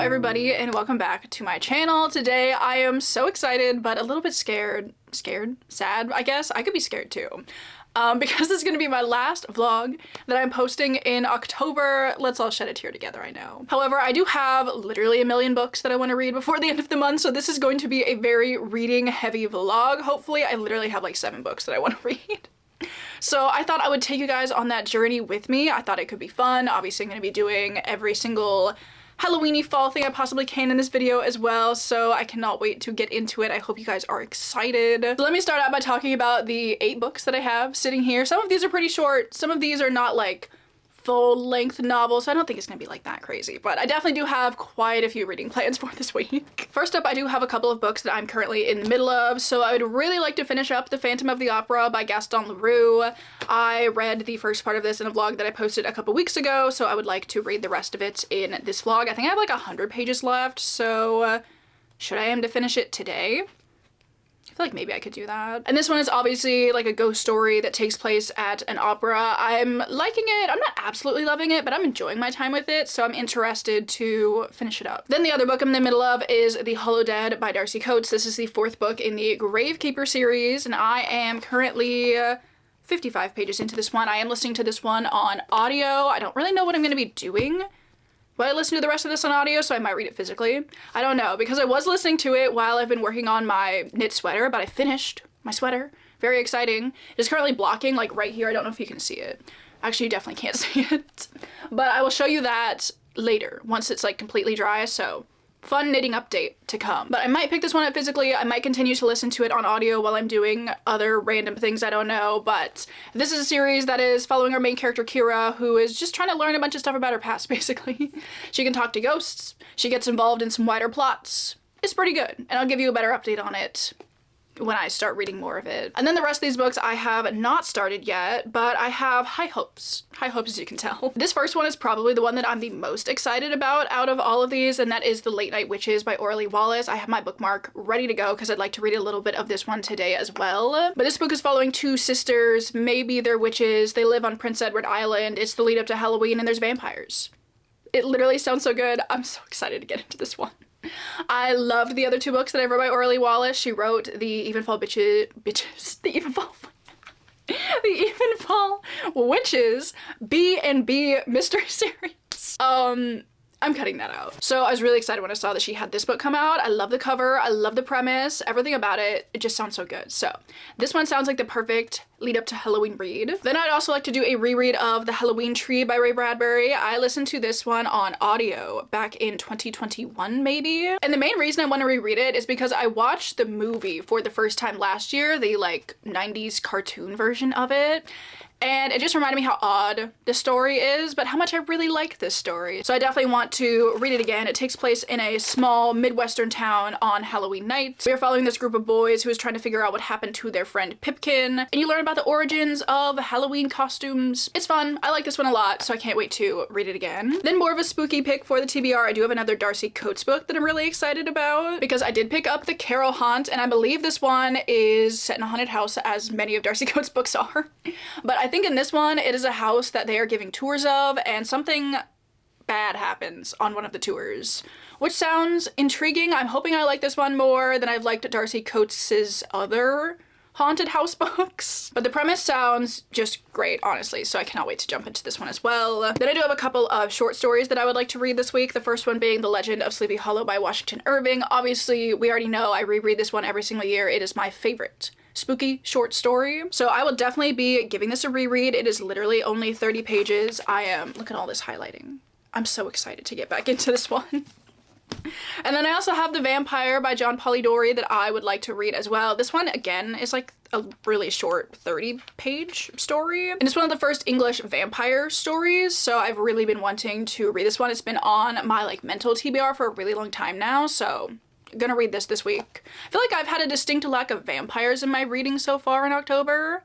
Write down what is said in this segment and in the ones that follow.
Everybody, and welcome back to my channel. Today I am so excited but a little bit scared, sad, I guess. I could be scared too, because this is gonna be my last vlog that I'm posting in October. Let's all shed a tear together, I know. However, I do have literally a million books that I want to read before the end of the month, so this is going to be a very reading heavy vlog. Hopefully. I literally have like 7 books that I want to read. So I thought I would take you guys on that journey with me. I thought it could be fun. Obviously I'm going to be doing every single Halloweeny fall thing I possibly can in this video as well, so I cannot wait to get into it. I hope you guys are excited. So let me start out by talking about the 8 books that I have sitting here. Some of these are pretty short, some of these are not like full-length novels, so I don't think it's gonna be like that crazy, but I definitely do have quite a few reading plans for this week. First up, I do have a couple of books that I'm currently in the middle of, so I would really like to finish up The Phantom of the Opera by Gaston Leroux. I read the first part of this in a vlog that I posted a couple weeks ago, so I would like to read the rest of it in this vlog. I think I have like 100 pages left, so should I aim to finish it today? I feel like maybe I could do that. And this one is obviously like a ghost story that takes place at an opera. I'm liking it. I'm not absolutely loving it, but I'm enjoying my time with it, so I'm interested to finish it up. Then the other book I'm in the middle of is The Hollow Dead by Darcy Coates. This is the 4th book in the Gravekeeper series, and I am currently 55 pages into this one. I am listening to this one on audio. I don't really know what I'm going to be doing. Will I listen to the rest of this on audio, so I might read it physically? I don't know, because I was listening to it while I've been working on my knit sweater, but I finished my sweater. Very exciting. It is currently blocking, like right here. I don't know if you can see it. Actually, you definitely can't see it. But I will show you that later, once it's like completely dry, so fun knitting update to come. But I might pick this one up physically. I might continue to listen to it on audio while I'm doing other random things I don't know, but this is a series that is following our main character Kira, who is just trying to learn a bunch of stuff about her past, basically. She can talk to ghosts, she gets involved in some wider plots. It's pretty good, and I'll give you a better update on it when I start reading more of it. And then the rest of these books I have not started yet, but I have high hopes. High hopes, as you can tell. This first one is probably the one that I'm the most excited about out of all of these, and that is The Late Night Witches by Orly Wallace. I have my bookmark ready to go because I'd like to read a little bit of this one today as well. But this book is following 2 sisters. Maybe they're witches. They live on Prince Edward Island. It's the lead up to Halloween, and there's vampires. It literally sounds so good. I'm so excited to get into this one. I loved the other 2 books that I read by Orly Wallace. She wrote the Evenfall the Evenfall Witches B&B mystery series. I'm cutting that out. So I was really excited when I saw that she had this book come out. I love the cover, I love the premise, everything about it. It just sounds so good. So this one sounds like the perfect lead up to Halloween read. Then I'd also like to do a reread of The Halloween Tree by Ray Bradbury. I listened to this one on audio back in 2021 maybe. And the main reason I want to reread it is because I watched the movie for the first time last year, the like 90s cartoon version of it. And it just reminded me how odd the story is, but how much I really like this story. So I definitely want to read it again. It takes place in a small Midwestern town on Halloween night. We are following this group of boys who is trying to figure out what happened to their friend Pipkin. And you learn about the origins of Halloween costumes. It's fun. I like this one a lot, so I can't wait to read it again. Then more of a spooky pick for the TBR. I do have another Darcy Coates book that I'm really excited about because I did pick up the Carrow Haunt, and I believe this one is set in a haunted house, as many of Darcy Coates' books are. But I think in this one, it is a house that they are giving tours of, and something bad happens on one of the tours, which sounds intriguing. I'm hoping I like this one more than I've liked Darcy Coates' other haunted house books. But the premise sounds just great, honestly, so I cannot wait to jump into this one as well. Then I do have a couple of short stories that I would like to read this week. The first one being The Legend of Sleepy Hollow by Washington Irving. Obviously, we already know I reread this one every single year. It is my favorite spooky short story. So I will definitely be giving this a reread. It is literally only 30 pages. Look at all this highlighting. I'm so excited to get back into this one. And then I also have The Vampire by John Polidori that I would like to read as well. This one, again, is like a really short 30-page story. And it's one of the first English vampire stories, so I've really been wanting to read this one. It's been on my like mental TBR for a really long time now, so gonna read this week. I feel like I've had a distinct lack of vampires in my reading so far in October.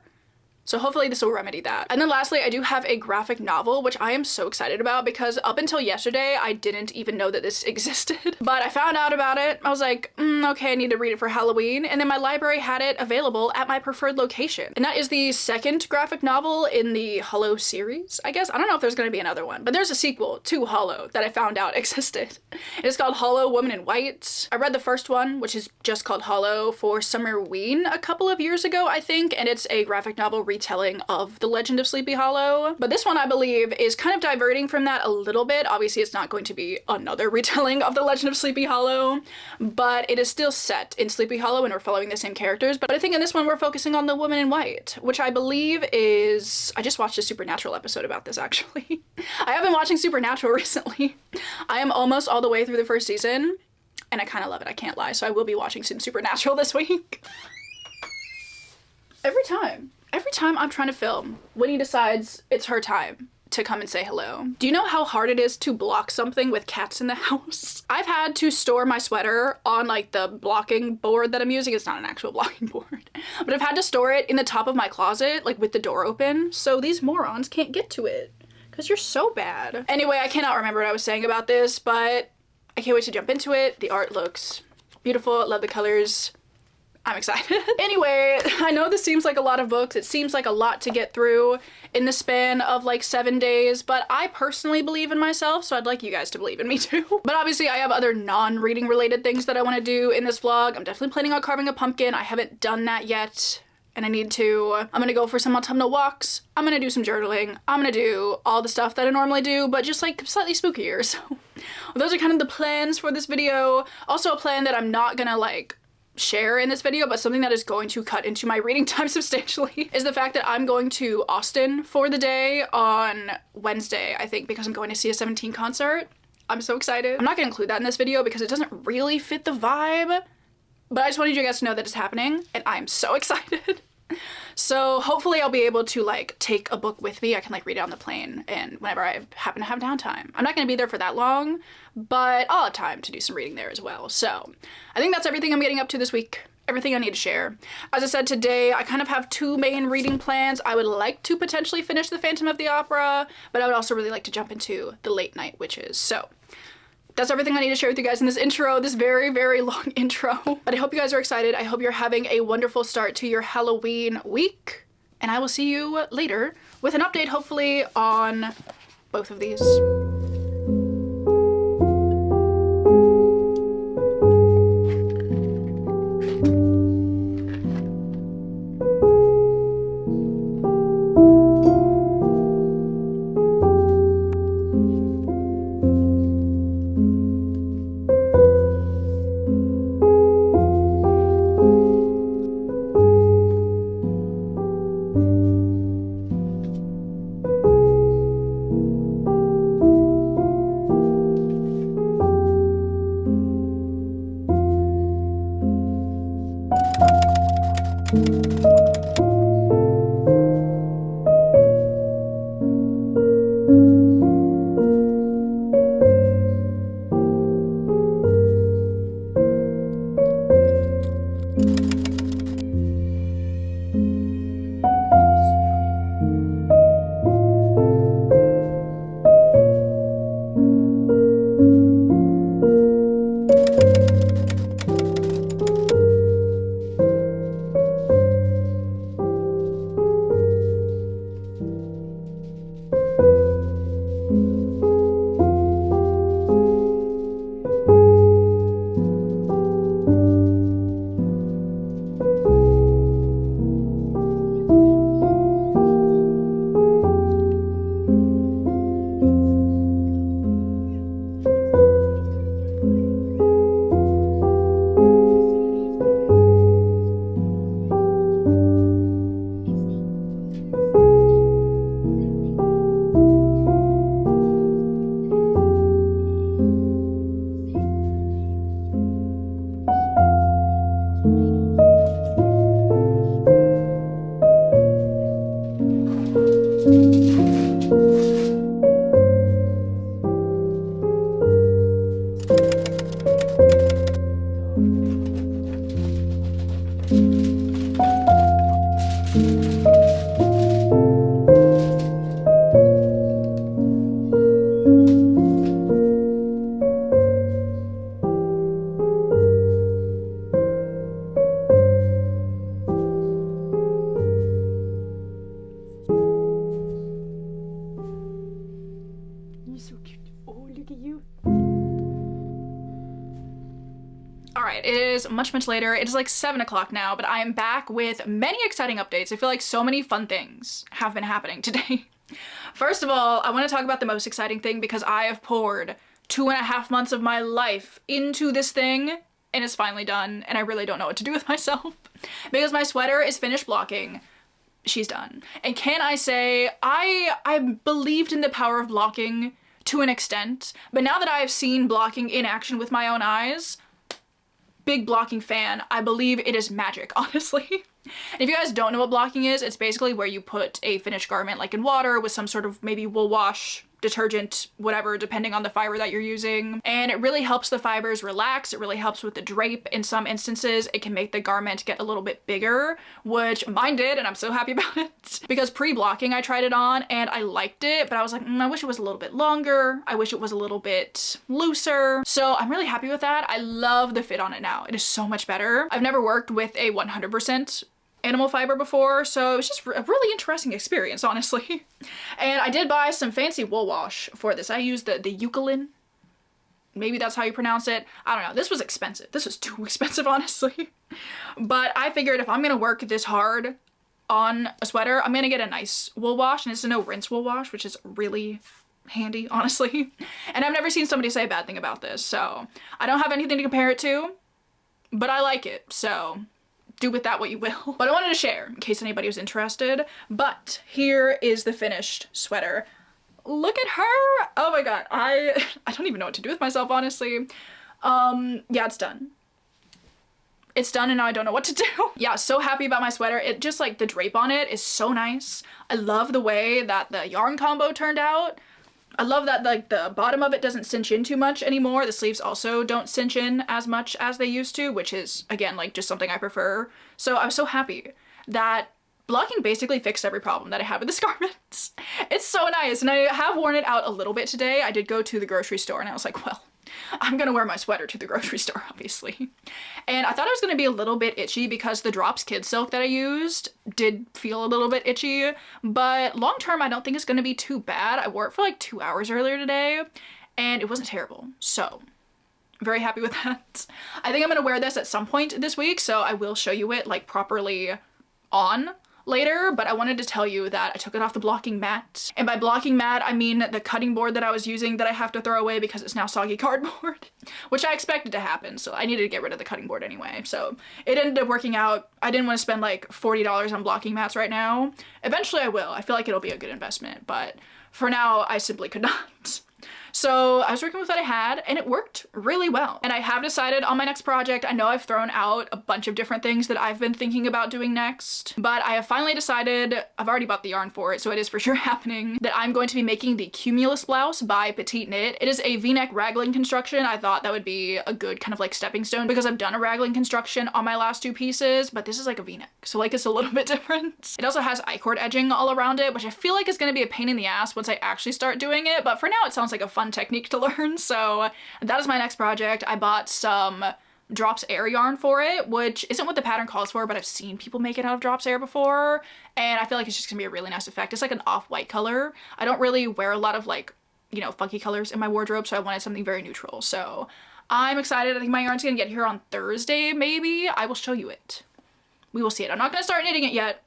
So hopefully this will remedy that. And then lastly, I do have a graphic novel, which I am so excited about because up until yesterday, I didn't even know that this existed. But I found out about it. I was like, okay, I need to read it for Halloween. And then my library had it available at my preferred location. And that is the second graphic novel in the Hollow series, I guess. I don't know if there's gonna be another one, but there's a sequel to Hollow that I found out existed. It's called Hollow, Woman in White. I read the first one, which is just called Hollow, for Summerween a couple of years ago, I think. And it's a graphic novel retelling of The Legend of Sleepy Hollow. But this one, I believe, is kind of diverting from that a little bit. Obviously, it's not going to be another retelling of The Legend of Sleepy Hollow, but it is still set in Sleepy Hollow and we're following the same characters. But I think in this one, we're focusing on the Woman in White, which I believe is... I just watched a Supernatural episode about this, actually. I have been watching Supernatural recently. I am almost all the way through the first season, and I kind of love it, I can't lie. So I will be watching some Supernatural this week. Every time I'm trying to film, Winnie decides it's her time to come and say hello. Do you know how hard it is to block something with cats in the house? I've had to store my sweater on like the blocking board that I'm using. It's not an actual blocking board, but I've had to store it in the top of my closet, like with the door open, so these morons can't get to it because you're so bad. Anyway, I cannot remember what I was saying about this, but I can't wait to jump into it. The art looks beautiful. Love the colors. I'm excited. Anyway, I know this seems like a lot of books. It seems like a lot to get through in the span of like 7 days, but I personally believe in myself, so I'd like you guys to believe in me too. But obviously I have other non-reading related things that I want to do in this vlog. I'm definitely planning on carving a pumpkin. I haven't done that yet, and I need to. I'm gonna go for some autumnal walks. I'm gonna do some journaling. I'm gonna do all the stuff that I normally do, but just like slightly spookier. So those are kind of the plans for this video. Also a plan that I'm not gonna like share in this video, but something that is going to cut into my reading time substantially is the fact that I'm going to Austin for the day on Wednesday, I think, because I'm going to see a 17 concert. I'm so excited. I'm not gonna include that in this video because it doesn't really fit the vibe, but I just wanted you guys to know that it's happening and I'm so excited. So hopefully I'll be able to like take a book with me. I can like read it on the plane and whenever I happen to have downtime. I'm not gonna be there for that long, but I'll have time to do some reading there as well. So I think that's everything I'm getting up to this week. Everything I need to share. As I said today, I kind of have two main reading plans. I would like to potentially finish The Phantom of the Opera, but I would also really like to jump into The Late Night Witches. So that's everything I need to share with you guys in this intro, this very, very long intro. But I hope you guys are excited. I hope you're having a wonderful start to your Halloween week. And I will see you later with an update, hopefully, on both of these. is much, much later. It is like 7 o'clock now, but I am back with many exciting updates. I feel like so many fun things have been happening today. First of all, I want to talk about the most exciting thing because I have poured 2.5 months of my life into this thing and it's finally done and I really don't know what to do with myself because my sweater is finished blocking. She's done. And can I say, I believed in the power of blocking to an extent, but now that I have seen blocking in action with my own eyes, big blocking fan, I believe it is magic, honestly. And if you guys don't know what blocking is, it's basically where you put a finished garment like in water with some sort of maybe wool wash, detergent, whatever, depending on the fiber that you're using. And it really helps the fibers relax. It really helps with the drape. In some instances, it can make the garment get a little bit bigger, which mine did, and I'm so happy about it. Because pre-blocking, I tried it on and I liked it, but I was like, I wish it was a little bit longer. I wish it was a little bit looser. So I'm really happy with that. I love the fit on it now. It is so much better. I've never worked with a 100% animal fiber before, so it was just a really interesting experience, honestly. And I did buy some fancy wool wash for this. I used the eucalyptus. Maybe that's how you pronounce it. I don't know. This was expensive. This was too expensive, honestly. But I figured if I'm gonna work this hard on a sweater, I'm gonna get a nice wool wash, and it's a no rinse wool wash, which is really handy, honestly. And I've never seen somebody say a bad thing about this, so I don't have anything to compare it to, but I like it, so do with that what you will. But I wanted to share in case anybody was interested. But here is the finished sweater. Look at her! Oh my god, I don't even know what to do with myself, honestly. Yeah, it's done. It's done and now I don't know what to do. Yeah, so happy about my sweater. It just like the drape on it is so nice. I love the way that the yarn combo turned out. I love that like the bottom of it doesn't cinch in too much anymore. The sleeves also don't cinch in as much as they used to, which is again like just something I prefer. So I was so happy that blocking basically fixed every problem that I had with this garment. It's so nice, and I have worn it out a little bit today. I did go to the grocery store and I was like, well, I'm gonna wear my sweater to the grocery store, obviously. And I thought it was gonna be a little bit itchy because the Drops Kid Silk that I used did feel a little bit itchy, but long term I don't think it's gonna be too bad. I wore it for like 2 hours earlier today and it wasn't terrible, so very happy with that. I think I'm gonna wear this at some point this week, so I will show you it like properly on later, but I wanted to tell you that I took it off the blocking mat. And by blocking mat, I mean the cutting board that I was using that I have to throw away because it's now soggy cardboard, which I expected to happen, so I needed to get rid of the cutting board anyway. So it ended up working out. I didn't want to spend like $40 on blocking mats right now. Eventually I will. I feel like it'll be a good investment, but for now I simply could not. So I was working with what I had and it worked really well. And I have decided on my next project. I know I've thrown out a bunch of different things that I've been thinking about doing next, but I have finally decided, I've already bought the yarn for it, so it is for sure happening, that I'm going to be making the Cumulus blouse by Petite Knit. It is a V-neck raglan construction. I thought that would be a good kind of like stepping stone because I've done a raglan construction on my last 2 pieces, but this is like a V-neck, so like it's a little bit different. It also has I-cord edging all around it, which I feel like is going to be a pain in the ass once I actually start doing it, but for now it sounds like a fun technique to learn, so that is my next project. I bought some Drops Air yarn for it, which isn't what the pattern calls for, but I've seen people make it out of Drops Air before, and I feel like it's just gonna be a really nice effect. It's like an off-white color. I don't really wear a lot of like, you know, funky colors in my wardrobe, so I wanted something very neutral. So I'm excited. I think my yarn's gonna get here on Thursday, maybe. I will show you it. We will see it. I'm not gonna start knitting it yet,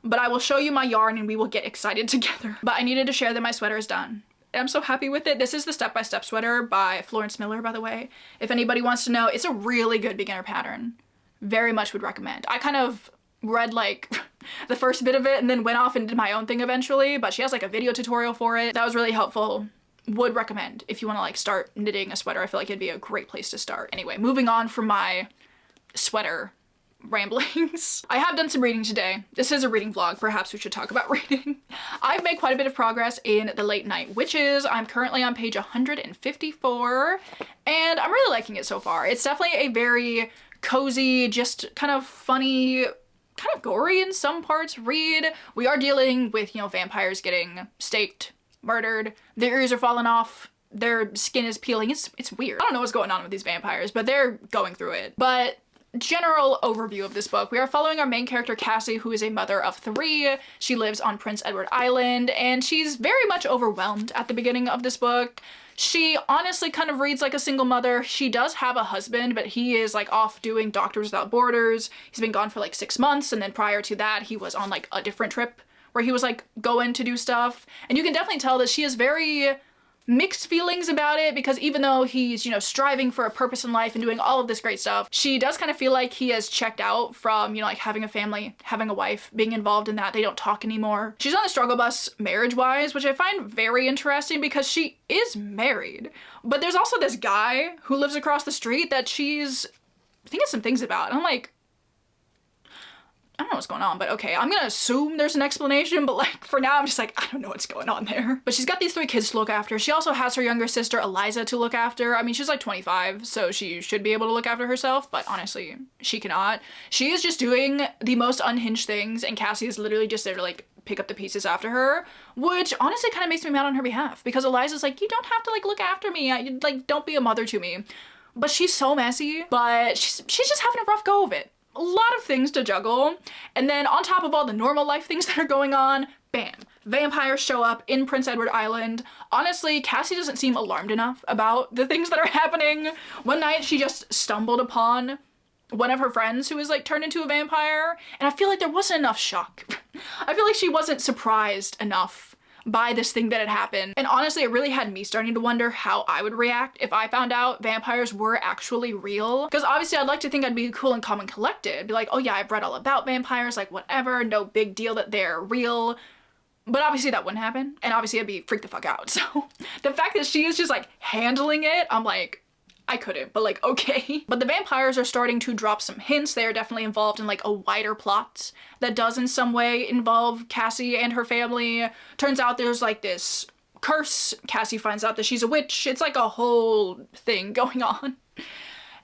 but I will show you my yarn and we will get excited together. But I needed to share that my sweater is done. I'm so happy with it. This is the step-by-step sweater by Florence Miller, by the way. If anybody wants to know, it's a really good beginner pattern. Very much would recommend. I kind of read like the first bit of it and then went off and did my own thing eventually, but she has like a video tutorial for it. That was really helpful. Would recommend if you want to like start knitting a sweater. I feel like it'd be a great place to start. Anyway, moving on from my sweater ramblings. I have done some reading today. This is a reading vlog. Perhaps we should talk about reading. I've made quite a bit of progress in The Late Night Witches. I'm currently on page 154 and I'm really liking it so far. It's definitely a very cozy, just kind of funny, kind of gory in some parts read. We are dealing with, you know, vampires getting staked, murdered, their ears are falling off, their skin is peeling. It's weird. I don't know what's going on with these vampires, but they're going through it. But general overview of this book. We are following our main character Cassie, who is a mother of 3. She lives on Prince Edward Island and she's very much overwhelmed at the beginning of this book. She honestly kind of reads like a single mother. She does have a husband, but he is like off doing Doctors Without Borders. He's been gone for like 6 months, and then prior to that he was on like a different trip where he was like going to do stuff. And you can definitely tell that she is very mixed feelings about it, because even though he's, you know, striving for a purpose in life and doing all of this great stuff, she does kind of feel like he has checked out from, you know, like having a family, having a wife, being involved in that. They don't talk anymore. She's on the struggle bus marriage-wise, which I find very interesting because she is married. But there's also this guy who lives across the street that she's thinking some things about. And I'm like, I don't know what's going on, but okay, I'm gonna assume there's an explanation, but like for now I'm just like, I don't know what's going on there. But she's got these 3 kids to look after. She also has her younger sister Eliza to look after. I mean, she's like 25, so she should be able to look after herself, but honestly, she cannot. She is just doing the most unhinged things, and Cassie is literally just there to like pick up the pieces after her, which honestly kind of makes me mad on her behalf, because Eliza's like, you don't have to like look after me, like don't be a mother to me. But she's so messy, but she's just having a rough go of it. A lot of things to juggle, and then on top of all the normal life things that are going on, bam, vampires show up in Prince Edward Island. Honestly, Cassie doesn't seem alarmed enough about the things that are happening. One night she just stumbled upon one of her friends who was like turned into a vampire, and I feel like there wasn't enough shock. I feel like she wasn't surprised enough by this thing that had happened. And honestly, it really had me starting to wonder how I would react if I found out vampires were actually real. Because obviously I'd like to think I'd be cool and calm and collected. Be like, oh yeah, I've read all about vampires, like whatever, no big deal that they're real. But obviously that wouldn't happen. And obviously I'd be freaked the fuck out. So the fact that she is just like handling it, I'm like, I couldn't, but like, okay. But the vampires are starting to drop some hints. They are definitely involved in like a wider plot that does in some way involve Cassie and her family. Turns out there's like this curse. Cassie finds out that she's a witch. It's like a whole thing going on.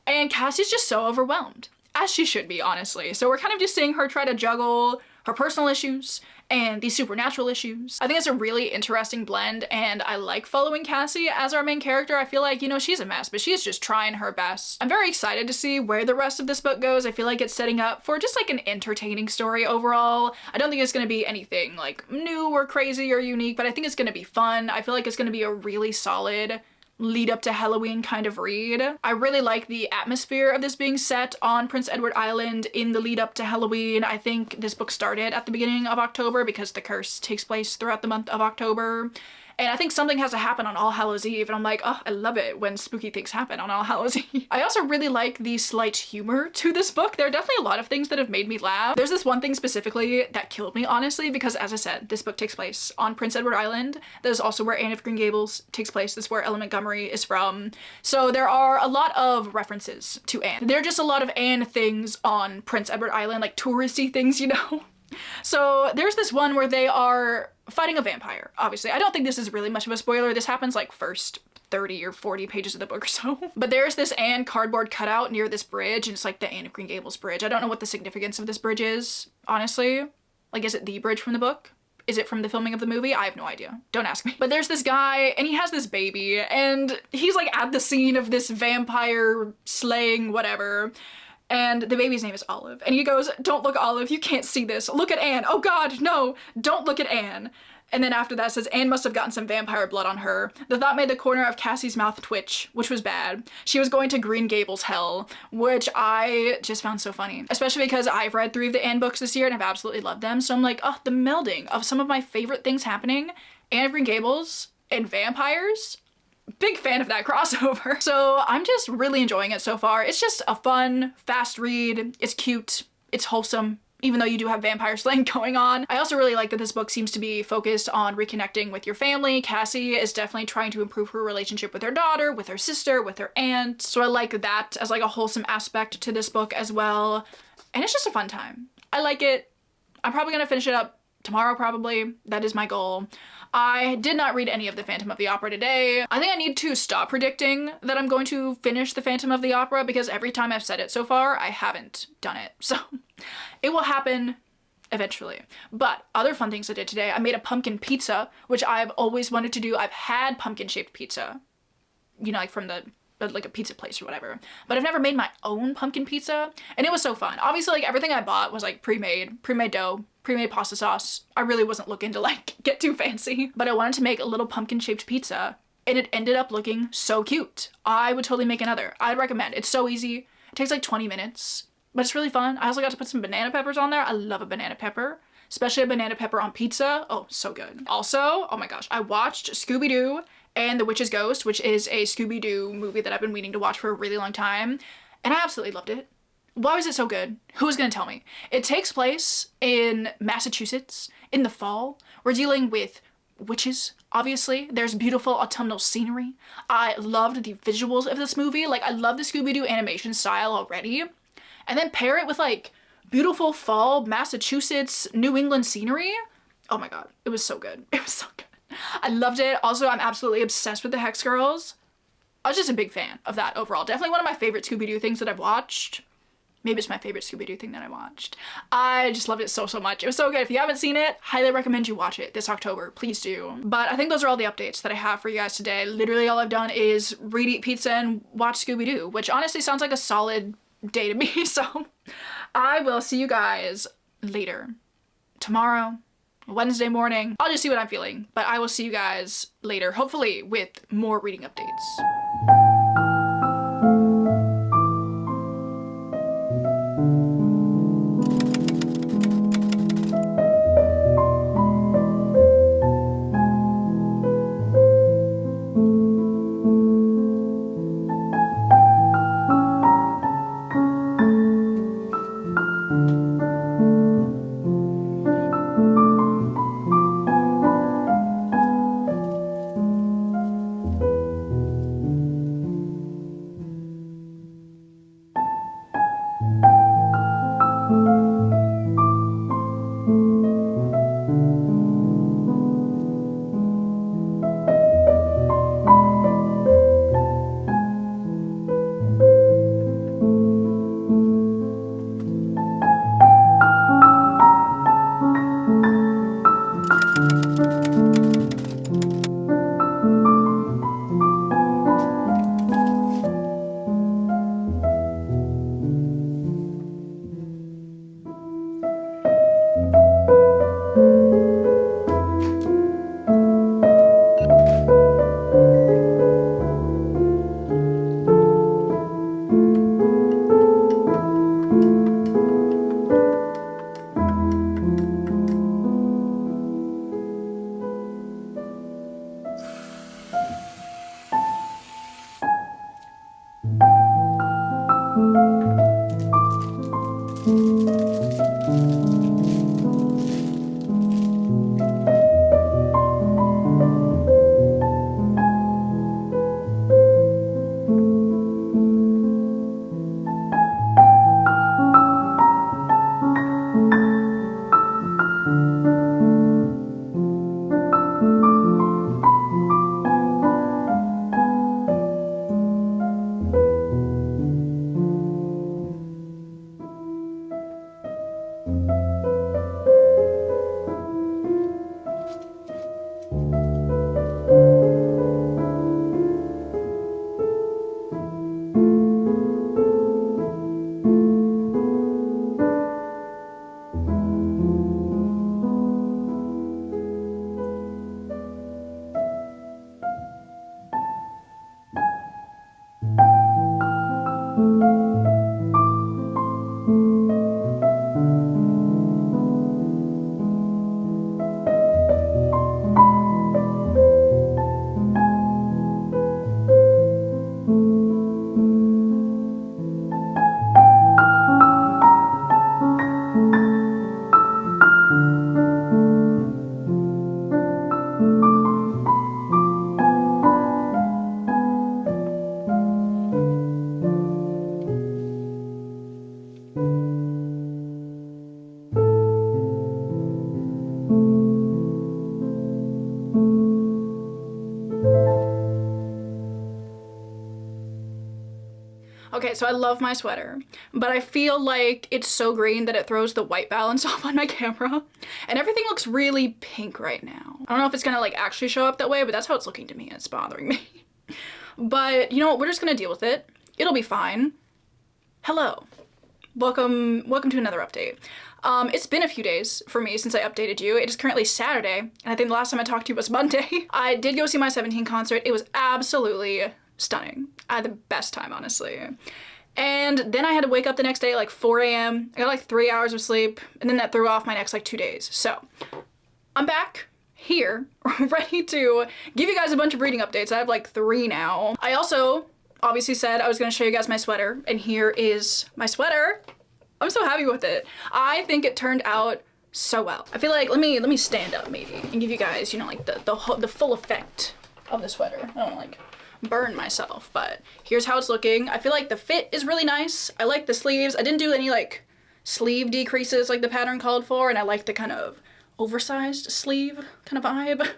And Cassie's just so overwhelmed, as she should be, honestly. So we're kind of just seeing her try to juggle her personal issues and these supernatural issues. I think it's a really interesting blend, and I like following Cassie as our main character. I feel like, you know, she's a mess, but she's just trying her best. I'm very excited to see where the rest of this book goes. I feel like it's setting up for just like an entertaining story overall. I don't think it's gonna be anything like new or crazy or unique, but I think it's gonna be fun. I feel like it's gonna be a really solid lead up to Halloween kind of read. I really like the atmosphere of this being set on Prince Edward Island in the lead up to Halloween. I think this book started at the beginning of October because the curse takes place throughout the month of October. And I think something has to happen on All Hallows Eve, and I'm like, oh, I love it when spooky things happen on All Hallows Eve. I also really like the slight humor to this book. There are definitely a lot of things that have made me laugh. There's this one thing specifically that killed me, honestly, because as I said, this book takes place on Prince Edward Island. That is also where Anne of Green Gables takes place. That's where Ella Montgomery is from. So there are a lot of references to Anne. There are just a lot of Anne things on Prince Edward Island, like touristy things, you know? So there's this one where they are fighting a vampire, obviously. I don't think this is really much of a spoiler. This happens like first 30 or 40 pages of the book or so. But there's this Anne cardboard cutout near this bridge, and it's like the Anne of Green Gables bridge. I don't know what the significance of this bridge is, honestly. Like, is it the bridge from the book? Is it from the filming of the movie? I have no idea. Don't ask me. But there's this guy, and he has this baby, and he's like at the scene of this vampire slaying whatever. And the baby's name is Olive. And he goes, don't look, Olive, you can't see this. Look at Anne. Oh God, no, don't look at Anne. And then after that says, Anne must have gotten some vampire blood on her. The thought made the corner of Cassie's mouth twitch, which was bad. She was going to Green Gables hell, which I just found so funny. Especially because I've read 3 of the Anne books this year and I've absolutely loved them. So I'm like, oh, the melding of some of my favorite things happening. Anne of Green Gables and vampires. Big fan of that crossover. So I'm just really enjoying it so far. It's just a fun, fast read. It's cute. It's wholesome, even though you do have vampire slaying going on. I also really like that this book seems to be focused on reconnecting with your family. Cassie is definitely trying to improve her relationship with her daughter, with her sister, with her aunt. So I like that as like a wholesome aspect to this book as well. And it's just a fun time. I like it. I'm probably gonna finish it up tomorrow, probably. That is my goal. I did not read any of the Phantom of the Opera today. I think I need to stop predicting that I'm going to finish the Phantom of the Opera because every time I've said it so far, I haven't done it. So it will happen eventually. But other fun things I did today, I made a pumpkin pizza, which I've always wanted to do. I've had pumpkin shaped pizza, you know, like from like a pizza place or whatever, but I've never made my own pumpkin pizza, and it was so fun. Obviously, like everything I bought was like pre-made dough, pre-made pasta sauce. I really wasn't looking to like get too fancy, but I wanted to make a little pumpkin shaped pizza, and it ended up looking so cute. I would totally make another. I'd recommend. It's so easy. It takes like 20 minutes, but it's really fun. I also got to put some banana peppers on there. I love a banana pepper, especially a banana pepper on pizza. Oh, so good. Also, oh my gosh, I watched Scooby-Doo and the Witch's Ghost, which is a Scooby-Doo movie that I've been meaning to watch for a really long time, and I absolutely loved it. Why was it so good? Who was gonna tell me? It takes place in Massachusetts in the fall. We're dealing with witches, obviously. There's beautiful autumnal scenery. I loved the visuals of this movie. Like, I love the Scooby-Doo animation style already. And then pair it with like beautiful fall Massachusetts, New England scenery. Oh my god, it was so good. It was so good. I loved it. Also, I'm absolutely obsessed with the Hex Girls. I was just a big fan of that overall. Definitely one of my favorite Scooby-Doo things that I've watched. Maybe it's my favorite Scooby-Doo thing that I watched. I just loved it so, so much. It was so good. If you haven't seen it, highly recommend you watch it this October. Please do. But I think those are all the updates that I have for you guys today. Literally all I've done is read, eat pizza, and watch Scooby-Doo, which honestly sounds like a solid day to me. So I will see you guys later. Tomorrow, Wednesday morning. I'll just see what I'm feeling. But I will see you guys later, hopefully with more reading updates. Okay, so I love my sweater, but I feel like it's so green that it throws the white balance off on my camera. And everything looks really pink right now. I don't know if it's gonna like actually show up that way, but that's how it's looking to me and it's bothering me. But you know what, we're just gonna deal with it. It'll be fine. Hello, welcome to another update. It's been a few days for me since I updated you. It is currently Saturday, and I think the last time I talked to you was Monday. I did go see my 17 concert. It was absolutely stunning. I had the best time, honestly. And then I had to wake up the next day at like 4 a.m. I got like 3 hours of sleep, and then that threw off my next like 2 days. So I'm back here, ready to give you guys a bunch of reading updates. I have like 3 now. I also obviously said I was gonna show you guys my sweater, and here is my sweater. I'm so happy with it. I think it turned out so well. I feel like, let me stand up maybe and give you guys, you know, like the full effect of the sweater. I don't wanna like burn myself, but here's how it's looking. I feel like the fit is really nice. I like the sleeves. I didn't do any like sleeve decreases like the pattern called for, and I like the kind of oversized sleeve kind of vibe.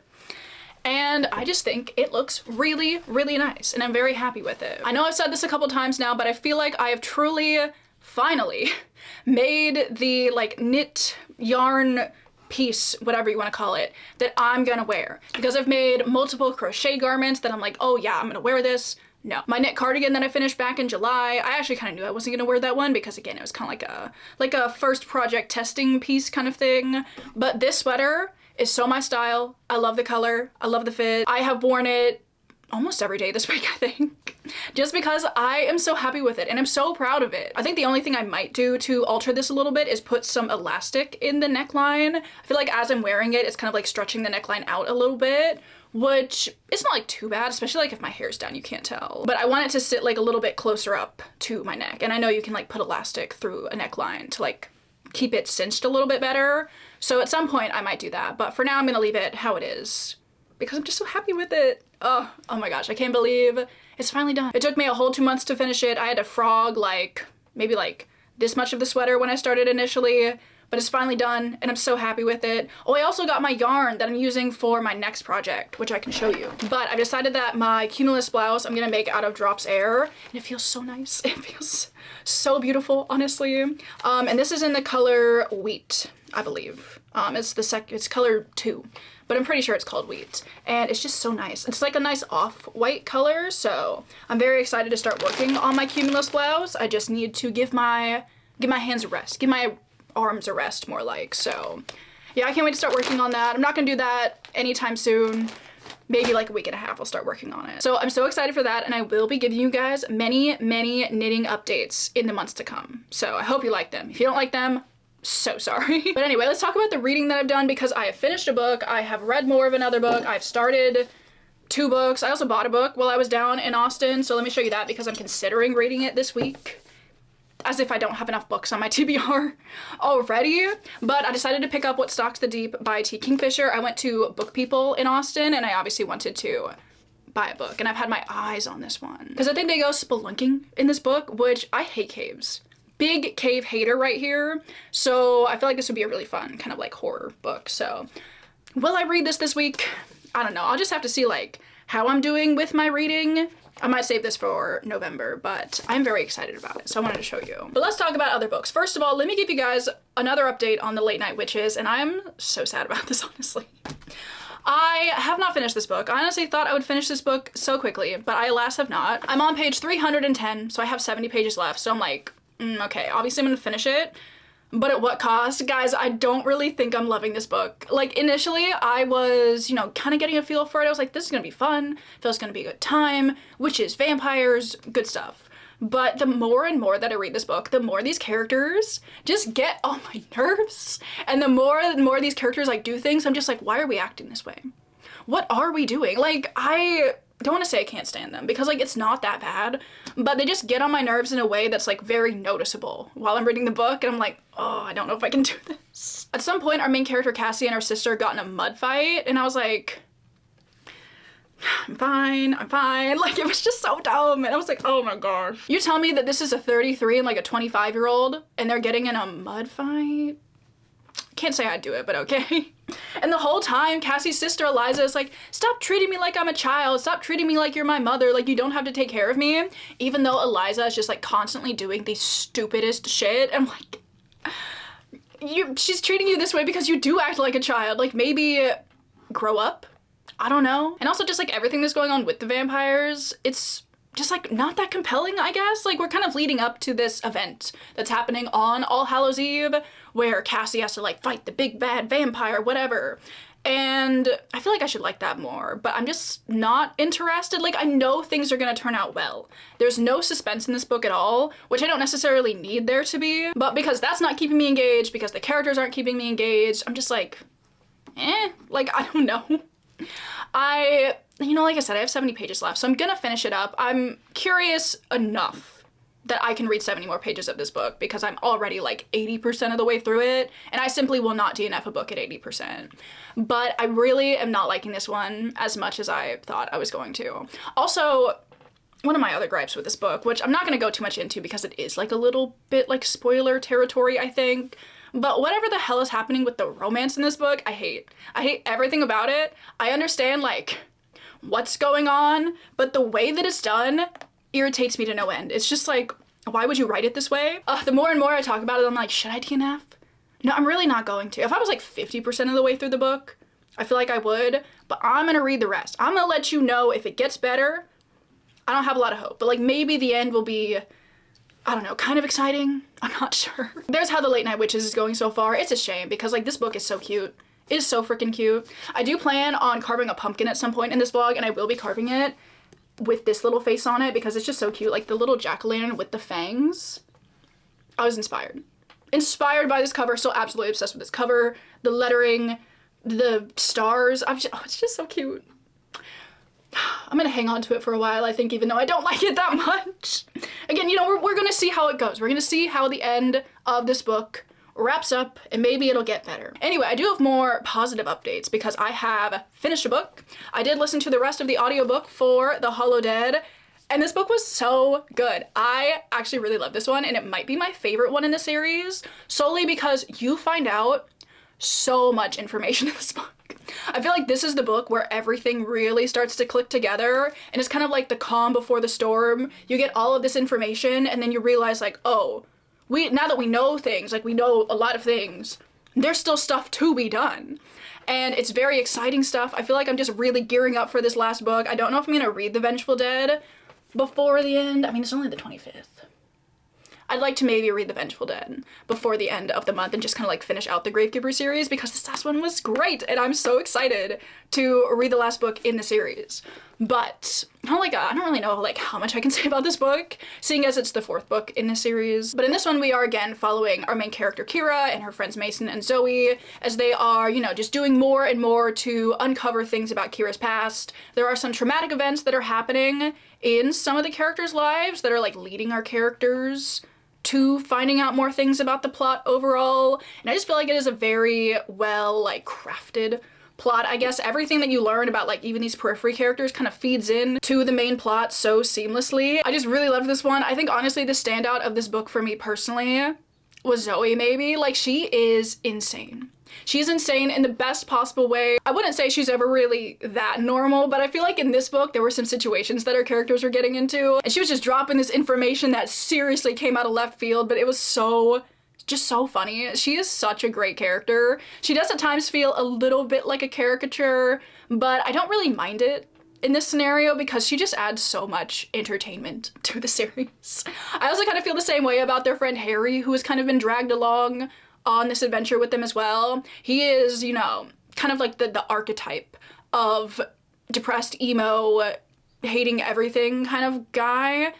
And I just think it looks really, really nice, and I'm very happy with it. I know I've said this a couple times now, but I feel like I have truly, finally, made the like knit yarn piece, whatever you want to call it, that I'm gonna wear. Because I've made multiple crochet garments that I'm like, oh yeah, I'm gonna wear this. No. My knit cardigan that I finished back in July, I actually kind of knew I wasn't gonna wear that one because again, it was kind of like a first project testing piece kind of thing. But this sweater is so my style. I love the color. I love the fit. I have worn it almost every day this week, I think, just because I am so happy with it and I'm so proud of it. I think the only thing I might do to alter this a little bit is put some elastic in the neckline. I feel like as I'm wearing it, it's kind of like stretching the neckline out a little bit, which is not like too bad, especially like if my hair's down, you can't tell. But I want it to sit like a little bit closer up to my neck. And I know you can like put elastic through a neckline to like keep it cinched a little bit better. So at some point I might do that, but for now I'm gonna leave it how it is because I'm just so happy with it. Oh my gosh, I can't believe it's finally done. It took me a whole 2 months to finish it. I had to frog like maybe like this much of the sweater when I started initially, but it's finally done and I'm so happy with it. Oh, I also got my yarn that I'm using for my next project, which I can show you. But I've decided that my cumulus blouse I'm gonna make out of Drops Air, and it feels so nice. It feels so beautiful, honestly. And this is in the color Wheat, I believe. It's color 2. But I'm pretty sure it's called Wheat, and it's just so nice. It's like a nice off-white color, so I'm very excited to start working on my cumulus blouse. I just need to give my hands a rest, give my arms a rest more like, so yeah, I can't wait to start working on that. I'm not gonna do that anytime soon. Maybe like a week and a half I'll start working on it. So I'm so excited for that, and I will be giving you guys many, many knitting updates in the months to come. So I hope you like them. If you don't like them, so sorry. But anyway, let's talk about the reading that I've done because I have finished a book, I have read more of another book, I've started 2 books. I also bought a book while I was down in Austin, so let me show you that because I'm considering reading it this week. As if I don't have enough books on my TBR already. But I decided to pick up What Stalks the Deep by T. Kingfisher. I went to Book People in Austin and I obviously wanted to buy a book, and I've had my eyes on this one because I think they go spelunking in this book, which I hate caves. Big cave hater right here. So I feel like this would be a really fun kind of like horror book. So will I read this week? I don't know. I'll just have to see like how I'm doing with my reading. I might save this for November, but I'm very excited about it, so I wanted to show you. But let's talk about other books. First of all, let me give you guys another update on The Late Night Witches, and I'm so sad about this, honestly. I have not finished this book. I honestly thought I would finish this book so quickly, but I alas have not. I'm on page 310, so I have 70 pages left, so I'm like, okay, obviously I'm gonna finish it, but at what cost? Guys, I don't really think I'm loving this book. Like, initially, I was, you know, kind of getting a feel for it. I was like, this is gonna be fun. Feels gonna be a good time. Witches, vampires, good stuff. But the more and more that I read this book, the more these characters just get on my nerves. And the more these characters, like, do things, I'm just like, why are we acting this way? What are we doing? Like, I don't want to say I can't stand them because like it's not that bad, but they just get on my nerves in a way that's like very noticeable while I'm reading the book, and I'm like, oh, I don't know if I can do this. At some point, our main character Cassie and her sister got in a mud fight, and I was like, I'm fine. Like, it was just so dumb, and I was like, oh my gosh. You tell me that this is a 33 and like a 25-year-old and they're getting in a mud fight? Can't say I'd do it, but okay. And the whole time, Cassie's sister Eliza is like, stop treating me like I'm a child. Stop treating me like you're my mother. Like, you don't have to take care of me. Even though Eliza is just like constantly doing the stupidest shit. I'm like, she's treating you this way because you do act like a child. Like, maybe grow up. I don't know. And also just like everything that's going on with the vampires, it's just like not that compelling, I guess. Like we're kind of leading up to this event that's happening on All Hallows Eve where Cassie has to like fight the big bad vampire, whatever. And I feel like I should like that more, but I'm just not interested. Like I know things are gonna turn out well. There's no suspense in this book at all, which I don't necessarily need there to be, but because that's not keeping me engaged, because the characters aren't keeping me engaged, I'm just like, like I don't know. You know, like I said, I have 70 pages left, so I'm gonna finish it up. I'm curious enough that I can read 70 more pages of this book because I'm already like 80% of the way through it, and I simply will not DNF a book at 80%. But I really am not liking this one as much as I thought I was going to. Also, one of my other gripes with this book, which I'm not gonna go too much into because it is like a little bit like spoiler territory, I think, but whatever the hell is happening with the romance in this book, I hate. I hate everything about it. I understand like what's going on, but the way that it's done irritates me to no end. It's just like, why would you write it this way? The more and more I talk about it, I'm like, should I DNF? No, I'm really not going to. If I was like 50% of the way through the book, I feel like I would, but I'm gonna read the rest. I'm gonna let you know if it gets better. I don't have a lot of hope, but like maybe the end will be, I don't know, kind of exciting. I'm not sure. There's How the Late Night Witches is going so far. It's a shame because like this book is so cute. It is so freaking cute. I do plan on carving a pumpkin at some point in this vlog, and I will be carving it with this little face on it because it's just so cute. Like the little jack-o'-lantern with the fangs. I was inspired. Inspired by this cover, so absolutely obsessed with this cover. The lettering, the stars. It's just so cute. I'm gonna hang on to it for a while, I think, even though I don't like it that much. Again, you know, we're gonna see how it goes. We're gonna see how the end of this book wraps up, and maybe it'll get better. Anyway, I do have more positive updates because I have finished a book. I did listen to the rest of the audiobook for The Hollow Dead, and this book was so good. I actually really love this one, and it might be my favorite one in the series, solely because you find out so much information in this book. I feel like this is the book where everything really starts to click together, and it's kind of like the calm before the storm. You get all of this information, and then you realize like, oh, now that we know things, like we know a lot of things, there's still stuff to be done. And it's very exciting stuff. I feel like I'm just really gearing up for this last book. I don't know if I'm gonna read The Vengeful Dead before the end. I mean, it's only the 25th. I'd like to maybe read The Vengeful Dead before the end of the month and just kind of like finish out the Gravekeeper series because this last one was great and I'm so excited to read the last book in the series. But I don't really know like how much I can say about this book, seeing as it's the 4th book in the series. But in this one we are again following our main character Kira and her friends Mason and Zoe as they are, you know, just doing more and more to uncover things about Kira's past. There are some traumatic events that are happening in some of the characters' lives that are like leading our characters to finding out more things about the plot overall. And I just feel like it is a very well like crafted plot. I guess everything that you learn about like even these periphery characters kind of feeds in to the main plot so seamlessly. I just really loved this one. I think honestly the standout of this book for me personally was Zoe maybe. Like she is insane. She's insane in the best possible way. I wouldn't say she's ever really that normal, but I feel like in this book there were some situations that her characters were getting into, and she was just dropping this information that seriously came out of left field, but it was just so funny. She is such a great character. She does at times feel a little bit like a caricature, but I don't really mind it in this scenario because she just adds so much entertainment to the series. I also kind of feel the same way about their friend Harry, who has kind of been dragged along on this adventure with them as well. He is, you know, kind of like the archetype of depressed, emo, hating everything kind of guy.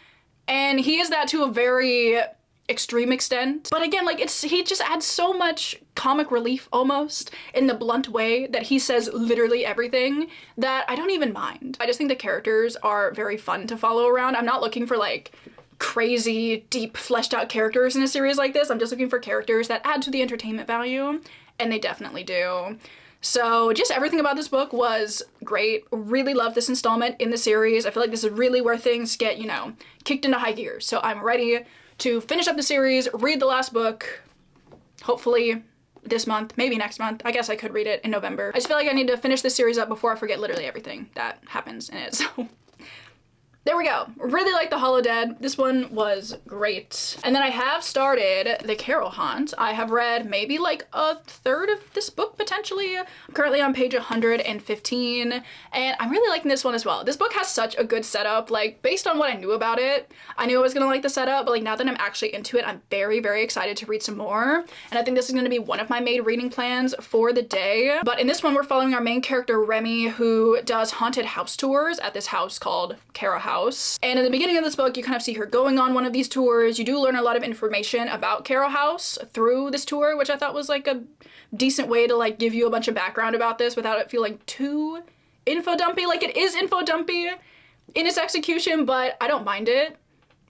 And he is that to a very extreme extent. But again, like he just adds so much comic relief almost in the blunt way that he says literally everything that I don't even mind. I just think the characters are very fun to follow around. I'm not looking for like crazy, deep, fleshed out characters in a series like this. I'm just looking for characters that add to the entertainment value, and they definitely do. So just everything about this book was great. Really love this installment in the series. I feel like this is really where things get, you know, kicked into high gear. So I'm ready to finish up the series, read the last book, hopefully this month, maybe next month. I guess I could read it in November. I just feel like I need to finish this series up before I forget literally everything that happens in it, so there we go. Really like the Holodead. This one was great. And then I have started the Carrow Haunt. I have read maybe like a third of this book potentially. I'm currently on page 115 and I'm really liking this one as well. This book has such a good setup. Like based on what I knew about it, I knew I was gonna like the setup, but like now that I'm actually into it, I'm very, very excited to read some more. And I think this is gonna be one of my main reading plans for the day. But in this one, we're following our main character, Remy, who does haunted house tours at this house called Carrow House. And in the beginning of this book, you kind of see her going on one of these tours. You do learn a lot of information about Carrow House through this tour, which I thought was like a decent way to like give you a bunch of background about this without it feeling too info dumpy. Like it is info dumpy in its execution, but I don't mind it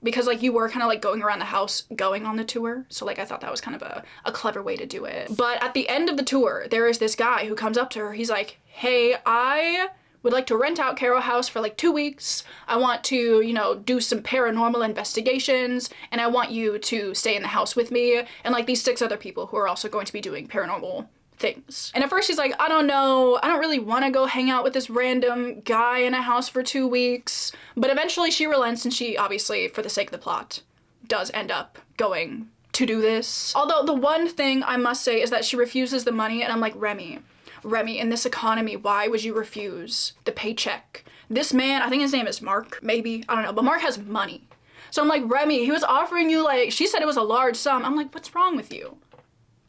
because like you were kind of like going around the house going on the tour. So like I thought that was kind of a clever way to do it. But at the end of the tour, there is this guy who comes up to her. He's like, hey, I would like to rent out Carrow House for like 2 weeks. I want to, you know, do some paranormal investigations and I want you to stay in the house with me and like these 6 other people who are also going to be doing paranormal things. And at first she's like, I don't know, I don't really want to go hang out with this random guy in a house for 2 weeks. But eventually she relents and she obviously, for the sake of the plot, does end up going to do this. Although the one thing I must say is that she refuses the money and I'm like, Remy, in this economy, why would you refuse the paycheck? This man, I think his name is Mark, maybe, I don't know, but Mark has money. So I'm like, Remy, he was offering you like, she said it was a large sum. I'm like, what's wrong with you?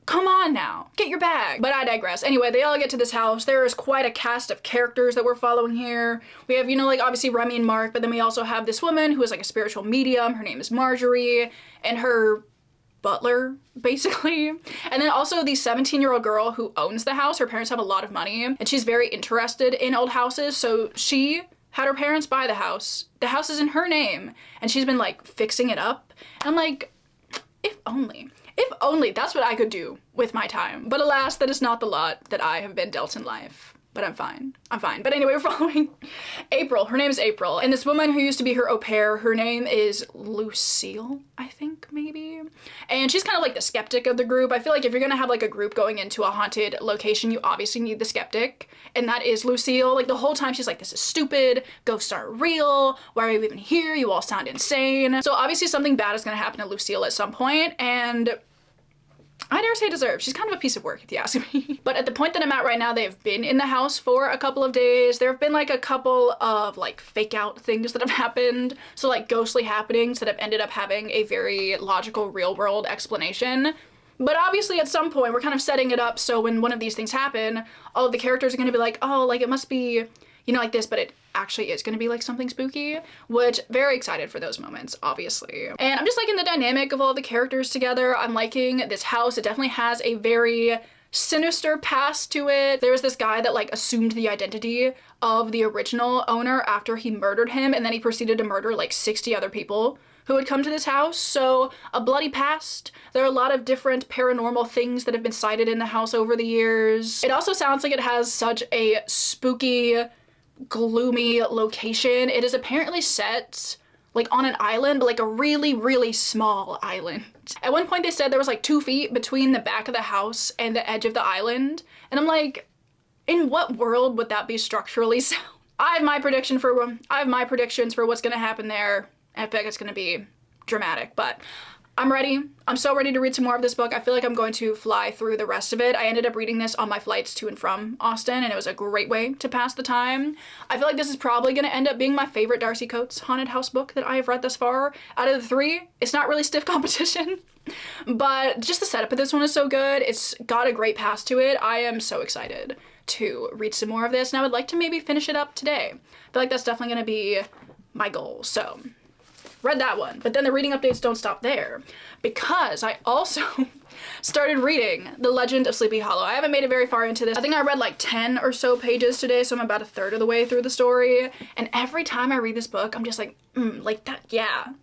Come on now, get your bag. But I digress. Anyway, they all get to this house. There is quite a cast of characters that we're following here. We have, you know, like obviously Remy and Mark, but then we also have this woman who is like a spiritual medium. Her name is Marjorie, and her butler, basically. And then also the 17-year-old girl who owns the house. Her parents have a lot of money and she's very interested in old houses. So she had her parents buy the house. The house is in her name and she's been like fixing it up. And I'm like, if only that's what I could do with my time. But alas, that is not the lot that I have been dealt in life. But I'm fine. But anyway, we're following April. Her name is April. And this woman who used to be her au pair, her name is Lucille, I think, maybe. And she's kind of like the skeptic of the group. I feel like if you're gonna have like a group going into a haunted location, you obviously need the skeptic. And that is Lucille. Like the whole time she's like, this is stupid. Ghosts aren't real. Why are you even here? You all sound insane. So obviously something bad is gonna happen to Lucille at some point, and I dare say deserved. She's kind of a piece of work if you ask me. But at the point that I'm at right now, they've been in the house for a couple of days. There have been like a couple of like fake out things that have happened. So like ghostly happenings that have ended up having a very logical real world explanation. But obviously at some point we're kind of setting it up so when one of these things happen, all of the characters are gonna be like, oh, like it must be, you know, like this, but it actually is gonna be like something spooky, which very excited for those moments, obviously. And I'm just liking the dynamic of all the characters together. I'm liking this house. It definitely has a very sinister past to it. There was this guy that like assumed the identity of the original owner after he murdered him, and then he proceeded to murder like 60 other people who had come to this house. So a bloody past. There are a lot of different paranormal things that have been cited in the house over the years. It also sounds like it has such a spooky, gloomy location. It is apparently set like on an island, but like a really, really small island. At one point they said there was like 2 feet between the back of the house and the edge of the island. And I'm like, in what world would that be structurally sound? I have my predictions for what's gonna happen there. I feel like it's gonna be dramatic, but I'm ready. I'm so ready to read some more of this book. I feel like I'm going to fly through the rest of it. I ended up reading this on my flights to and from Austin, and it was a great way to pass the time. I feel like this is probably gonna end up being my favorite Darcy Coates haunted house book that I have read thus far. Out of the 3, it's not really stiff competition, but just the setup of this one is so good. It's got a great pass to it. I am so excited to read some more of this, and I would like to maybe finish it up today. I feel like that's definitely gonna be my goal, so read that one. But then the reading updates don't stop there, because I also started reading The Legend of Sleepy Hollow. I haven't made it very far into this. I think I read like 10 or so pages today, so I'm about a third of the way through the story. And every time I read this book, I'm just like, like that, yeah,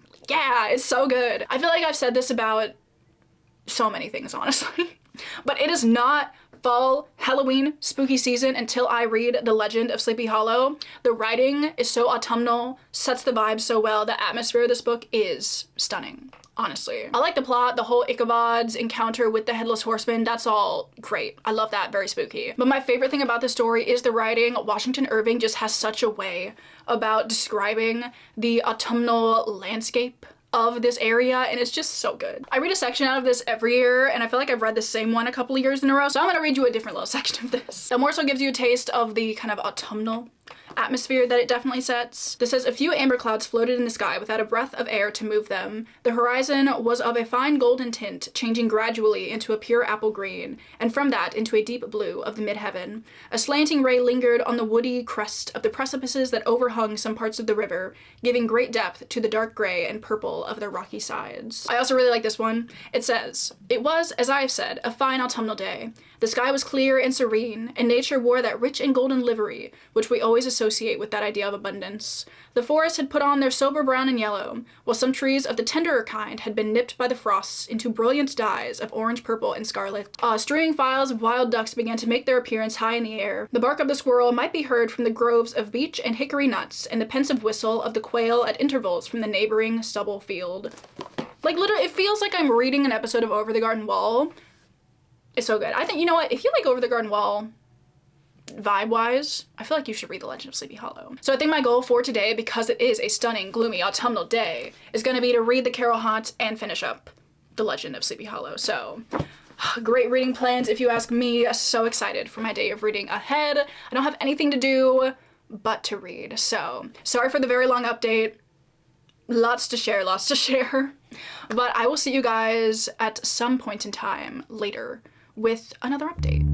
it's so good. I feel like I've said this about so many things, honestly, but it is not fall, Halloween, spooky season until I read The Legend of Sleepy Hollow. The writing is so autumnal, sets the vibe so well. The atmosphere of this book is stunning. Honestly. I like the plot, the whole Ichabod's encounter with the Headless Horseman, that's all great. I love that, very spooky. But my favorite thing about this story is the writing. Washington Irving just has such a way about describing the autumnal landscape of this area, and it's just so good. I read a section out of this every year, and I feel like I've read the same one a couple of years in a row, so I'm gonna read you a different little section of this. That more so gives you a taste of the kind of autumnal atmosphere that it definitely sets. This says, a few amber clouds floated in the sky without a breath of air to move them. The horizon was of a fine golden tint, changing gradually into a pure apple green, and from that into a deep blue of the mid-heaven. A slanting ray lingered on the woody crest of the precipices that overhung some parts of the river, giving great depth to the dark gray and purple of their rocky sides. I also really like this one. It says, it was, as I have said, a fine autumnal day. The sky was clear and serene, and nature wore that rich and golden livery which we always associate with that idea of abundance. The forests had put on their sober brown and yellow, while some trees of the tenderer kind had been nipped by the frosts into brilliant dyes of orange, purple, and scarlet. Streaming files of wild ducks began to make their appearance high in the air. The bark of the squirrel might be heard from the groves of beech and hickory nuts, and the pensive whistle of the quail at intervals from the neighboring stubble field. Like, literally, it feels like I'm reading an episode of Over the Garden Wall. It's so good. I think, you know what, if you like Over the Garden Wall, vibe-wise, I feel like you should read The Legend of Sleepy Hollow. So I think my goal for today, because it is a stunning, gloomy, autumnal day, is gonna be to read the Carrow Haunt and finish up The Legend of Sleepy Hollow. So, great reading plans if you ask me. So excited for my day of reading ahead. I don't have anything to do but to read. So, sorry for the very long update. Lots to share, lots to share. But I will see you guys at some point in time later with another update.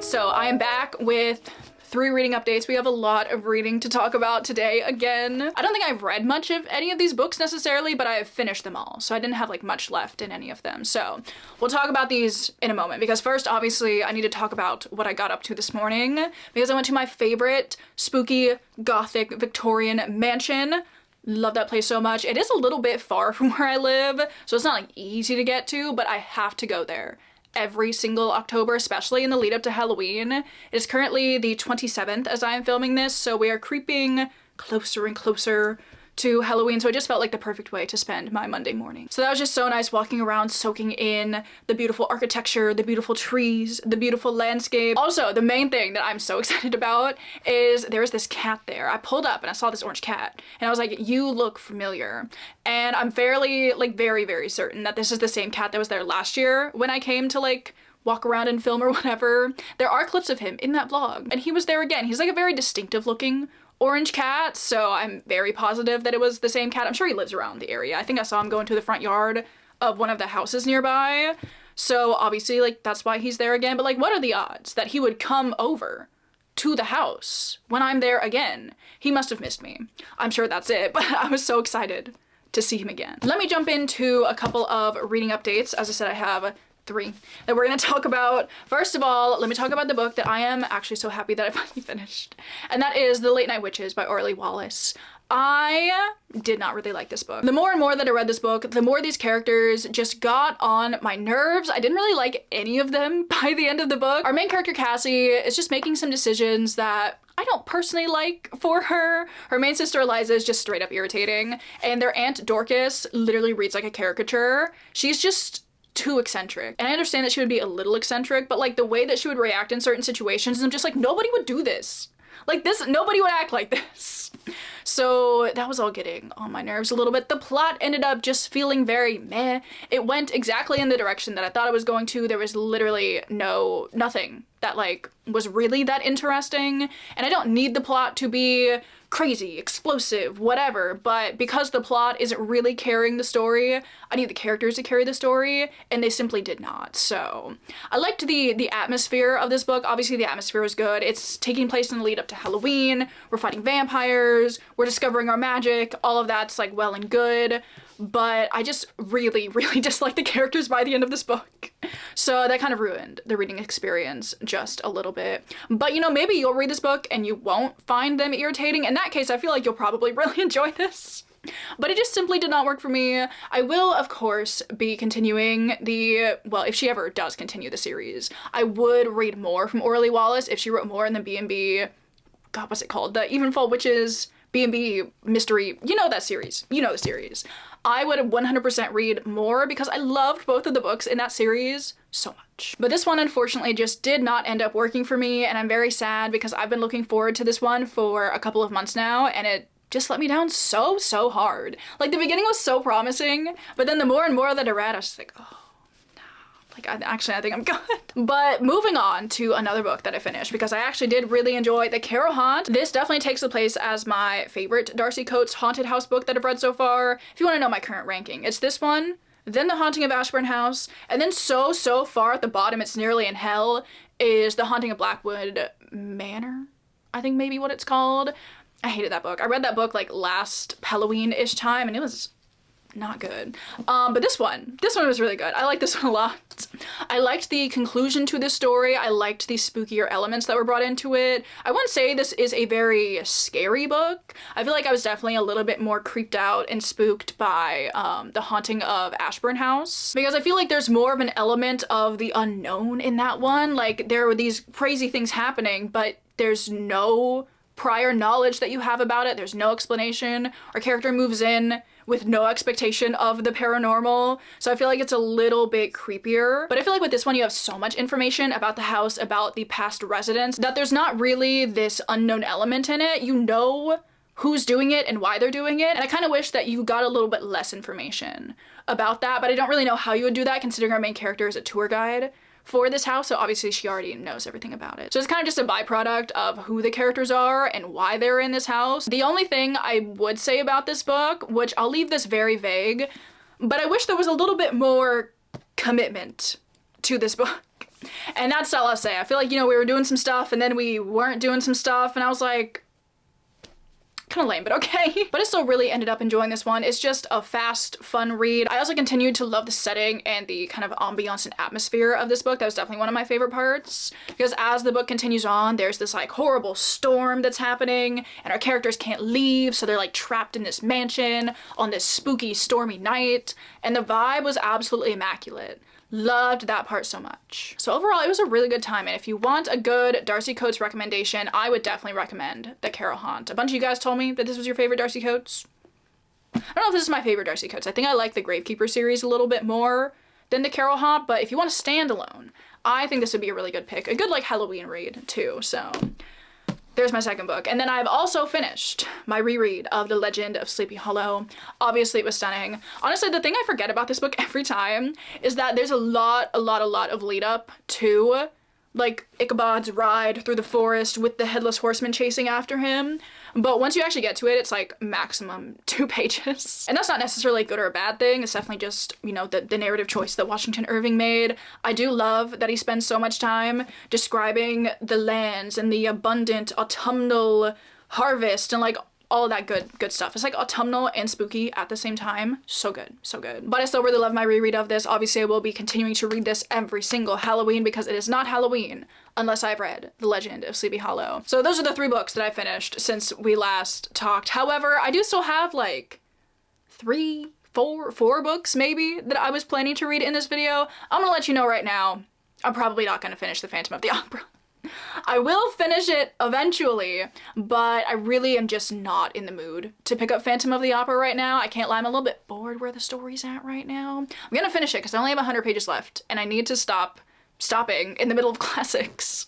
right, so I am back with 3 reading updates. We have a lot of reading to talk about today again. I don't think I've read much of any of these books necessarily, but I have finished them all, so I didn't have like much left in any of them. So we'll talk about these in a moment, because first, obviously, I need to talk about what I got up to this morning, because I went to my favorite spooky, gothic, Victorian mansion. Love that place so much. It is a little bit far from where I live, so it's not like easy to get to, but I have to go there every single October, especially in the lead up to Halloween. It is currently the 27th as I am filming this, so we are creeping closer and closer to Halloween, so it just felt like the perfect way to spend my Monday morning. So that was just so nice, walking around, soaking in the beautiful architecture, the beautiful trees, the beautiful landscape. Also, the main thing that I'm so excited about is there's this cat there. I pulled up and I saw this orange cat and I was like, you look familiar. And I'm fairly, like, very, very certain that this is the same cat that was there last year when I came to, like, walk around and film or whatever. There are clips of him in that vlog, and he was there again. He's like a very distinctive looking orange cat, so I'm very positive that it was the same cat. I'm sure he lives around the area. I think I saw him go into the front yard of one of the houses nearby. So obviously, like, that's why he's there again. But like, what are the odds that he would come over to the house when I'm there again? He must have missed me. I'm sure that's it, but I was so excited to see him again. Let me jump into a couple of reading updates. As I said, I have 3 that we're gonna talk about. First of all, let me talk about the book that I am actually so happy that I finally finished, and that is The Late Night Witches by Orly Wallace. I did not really like this book. The more and more that I read this book, the more these characters just got on my nerves. I didn't really like any of them by the end of the book. Our main character, Cassie, is just making some decisions that I don't personally like for her. Her main sister, Eliza, is just straight up irritating, and their aunt, Dorcas, literally reads like a caricature. She's just too eccentric. And I understand that she would be a little eccentric, but like the way that she would react in certain situations, I'm just like, nobody would do this. Like this, nobody would act like this. So that was all getting on my nerves a little bit. The plot ended up just feeling very meh. It went exactly in the direction that I thought it was going to. There was literally nothing that like was really that interesting. And I don't need the plot to be crazy, explosive, whatever, but because the plot isn't really carrying the story, I need the characters to carry the story, and they simply did not. So I liked the atmosphere of this book. Obviously the atmosphere was good. It's taking place in the lead up to Halloween. We're fighting vampires, we're discovering our magic, all of that's like well and good, but I just really, really disliked the characters by the end of this book. So that kind of ruined the reading experience just a little bit. But you know, maybe you'll read this book and you won't find them irritating. In that case, I feel like you'll probably really enjoy this. But it just simply did not work for me. I will, of course, be continuing well, if she ever does continue the series, I would read more from Orly Wallace if she wrote more in the B&B, God, what's it called? The Evenfall Witches B&B mystery, you know that series, you know the series. I would 100% read more because I loved both of the books in that series so much. But this one unfortunately just did not end up working for me, and I'm very sad because I've been looking forward to this one for a couple of months now, and it just let me down so hard. Like the beginning was so promising, but then the more and more that I read, I was just like, oh. Like, I think I'm good. But moving on to another book that I finished, because I actually did really enjoy The Carrow Haunt. This definitely takes the place as my favorite Darcy Coates haunted house book that I've read so far. If you want to know my current ranking, it's this one, then The Haunting of Ashburn House, and then so far at the bottom, it's nearly in hell, is The Haunting of Blackwood Manor, I think maybe what it's called. I hated that book. I read that book like last Halloween-ish time, and it was not good. But this one was really good. I like this one a lot. I liked the conclusion to this story. I liked the spookier elements that were brought into it. I wouldn't say this is a very scary book. I feel like I was definitely a little bit more creeped out and spooked by The Haunting of Ashburn House, because I feel like there's more of an element of the unknown in that one. Like, there were these crazy things happening, but there's no prior knowledge that you have about it. There's no explanation. Our character moves in with no expectation of the paranormal, so I feel like it's a little bit creepier. But I feel like with this one you have so much information about the house, about the past residents, that there's not really this unknown element in it. You know who's doing it and why they're doing it, and I kind of wish that you got a little bit less information about that, but I don't really know how you would do that considering our main character is a tour guide for this house, so obviously she already knows everything about it. So it's kind of just a byproduct of who the characters are and why they're in this house. The only thing I would say about this book, which I'll leave this very vague, but I wish there was a little bit more commitment to this book. And that's all I'll say. I feel like, you know, we were doing some stuff and then we weren't doing some stuff, and I was like, kind of lame, but okay. But I still really ended up enjoying this one. It's just a fast, fun read. I also continued to love the setting and the kind of ambiance and atmosphere of this book. That was definitely one of my favorite parts, because as the book continues on, there's this like horrible storm that's happening and our characters can't leave, so they're like trapped in this mansion on this spooky, stormy night, and the vibe was absolutely immaculate. Loved that part so much. So overall, it was a really good time, and if you want a good Darcy Coates recommendation, I would definitely recommend The Carrow Haunt. A bunch of you guys told me that this was your favorite Darcy Coates. I don't know if this is my favorite Darcy Coates. I think I like the Gravekeeper series a little bit more than The Carrow Haunt, but if you want a standalone, I think this would be a really good pick. A good like Halloween read too, so there's my second book. And then I've also finished my reread of The Legend of Sleepy Hollow. Obviously it was stunning. Honestly, the thing I forget about this book every time is that there's a lot of lead up to like Ichabod's ride through the forest with the headless horseman chasing after him. But once you actually get to it, it's like maximum 2 pages. And that's not necessarily a good or a bad thing. It's definitely just, you know, the narrative choice that Washington Irving made. I do love that he spends so much time describing the lands and the abundant autumnal harvest and like all of that good stuff. It's like autumnal and spooky at the same time. So good, so good. But I still really love my reread of this. Obviously, I will be continuing to read this every single Halloween because it is not Halloween unless I've read The Legend of Sleepy Hollow. So those are the 3 books that I finished since we last talked. However, I do still have like 4 books maybe that I was planning to read in this video. I'm gonna let you know right now, I'm probably not gonna finish The Phantom of the Opera. I will finish it eventually, but I really am just not in the mood to pick up Phantom of the Opera right now. I can't lie, I'm a little bit bored where the story's at right now. I'm gonna finish it because I only have 100 pages left and I need to stopping in the middle of classics.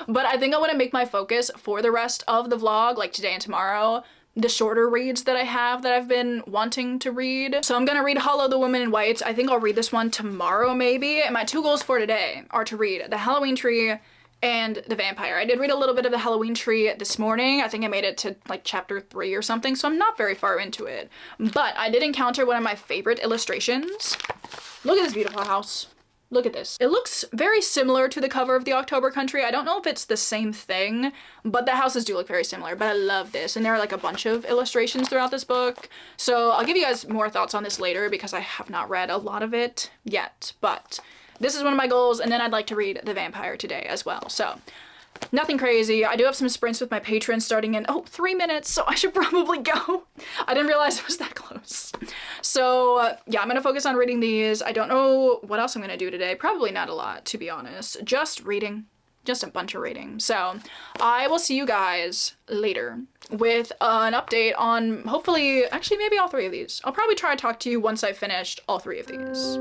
But I think I want to make my focus for the rest of the vlog, like today and tomorrow, the shorter reads that I have that I've been wanting to read. So I'm gonna read Hollow the Woman in White. I think I'll read this one tomorrow maybe. And my 2 goals for today are to read The Halloween Tree and The Vampire. I did read a little bit of The Halloween Tree this morning. I think I made it to like chapter 3 or something, so I'm not very far into it. But I did encounter one of my favorite illustrations. Look at this beautiful house. Look at this. It looks very similar to the cover of The October Country. I don't know if it's the same thing, but the houses do look very similar, but I love this. And there are like a bunch of illustrations throughout this book. So I'll give you guys more thoughts on this later because I have not read a lot of it yet, but this is one of my goals, and then I'd like to read The Vampire today as well. So nothing crazy. I do have some sprints with my patrons starting in, 3 minutes, so I should probably go. I didn't realize it was that close. So yeah, I'm gonna focus on reading these. I don't know what else I'm gonna do today. Probably not a lot, to be honest. Just reading. Just a bunch of reading. So I will see you guys later with an update on hopefully, actually maybe all 3 of these. I'll probably try to talk to you once I've finished all 3 of these.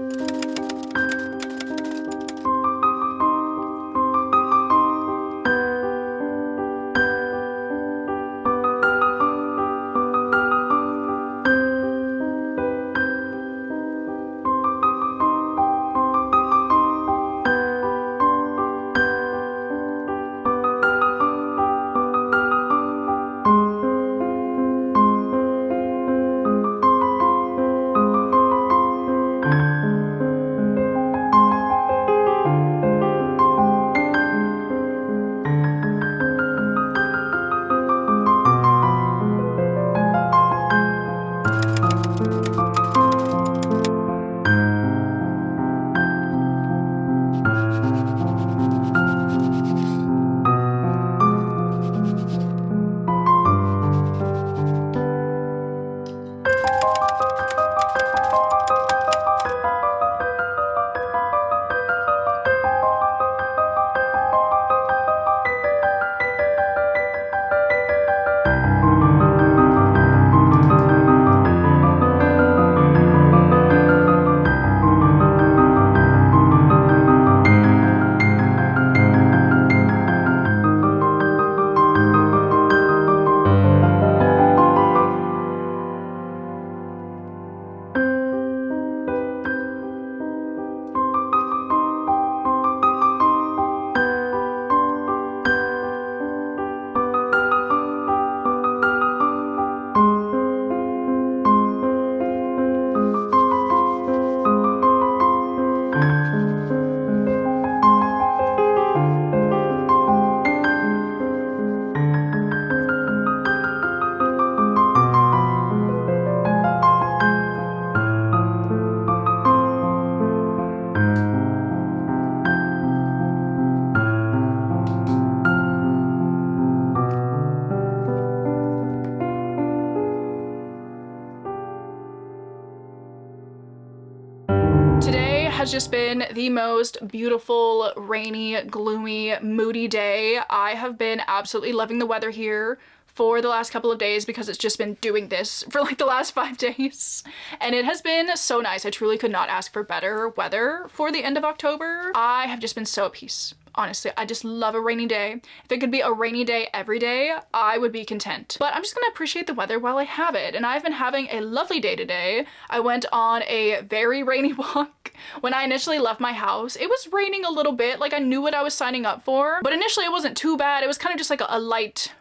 Today has just been the most beautiful, rainy, gloomy, moody day. I have been absolutely loving the weather here for the last couple of days because it's just been doing this for like the last 5 days. And it has been so nice. I truly could not ask for better weather for the end of October. I have just been so at peace. Honestly, I just love a rainy day. If it could be a rainy day every day, I would be content. But I'm just gonna appreciate the weather while I have it. And I've been having a lovely day today. I went on a very rainy walk. When I initially left my house, it was raining a little bit, like I knew what I was signing up for. But initially it wasn't too bad. It was kind of just like a light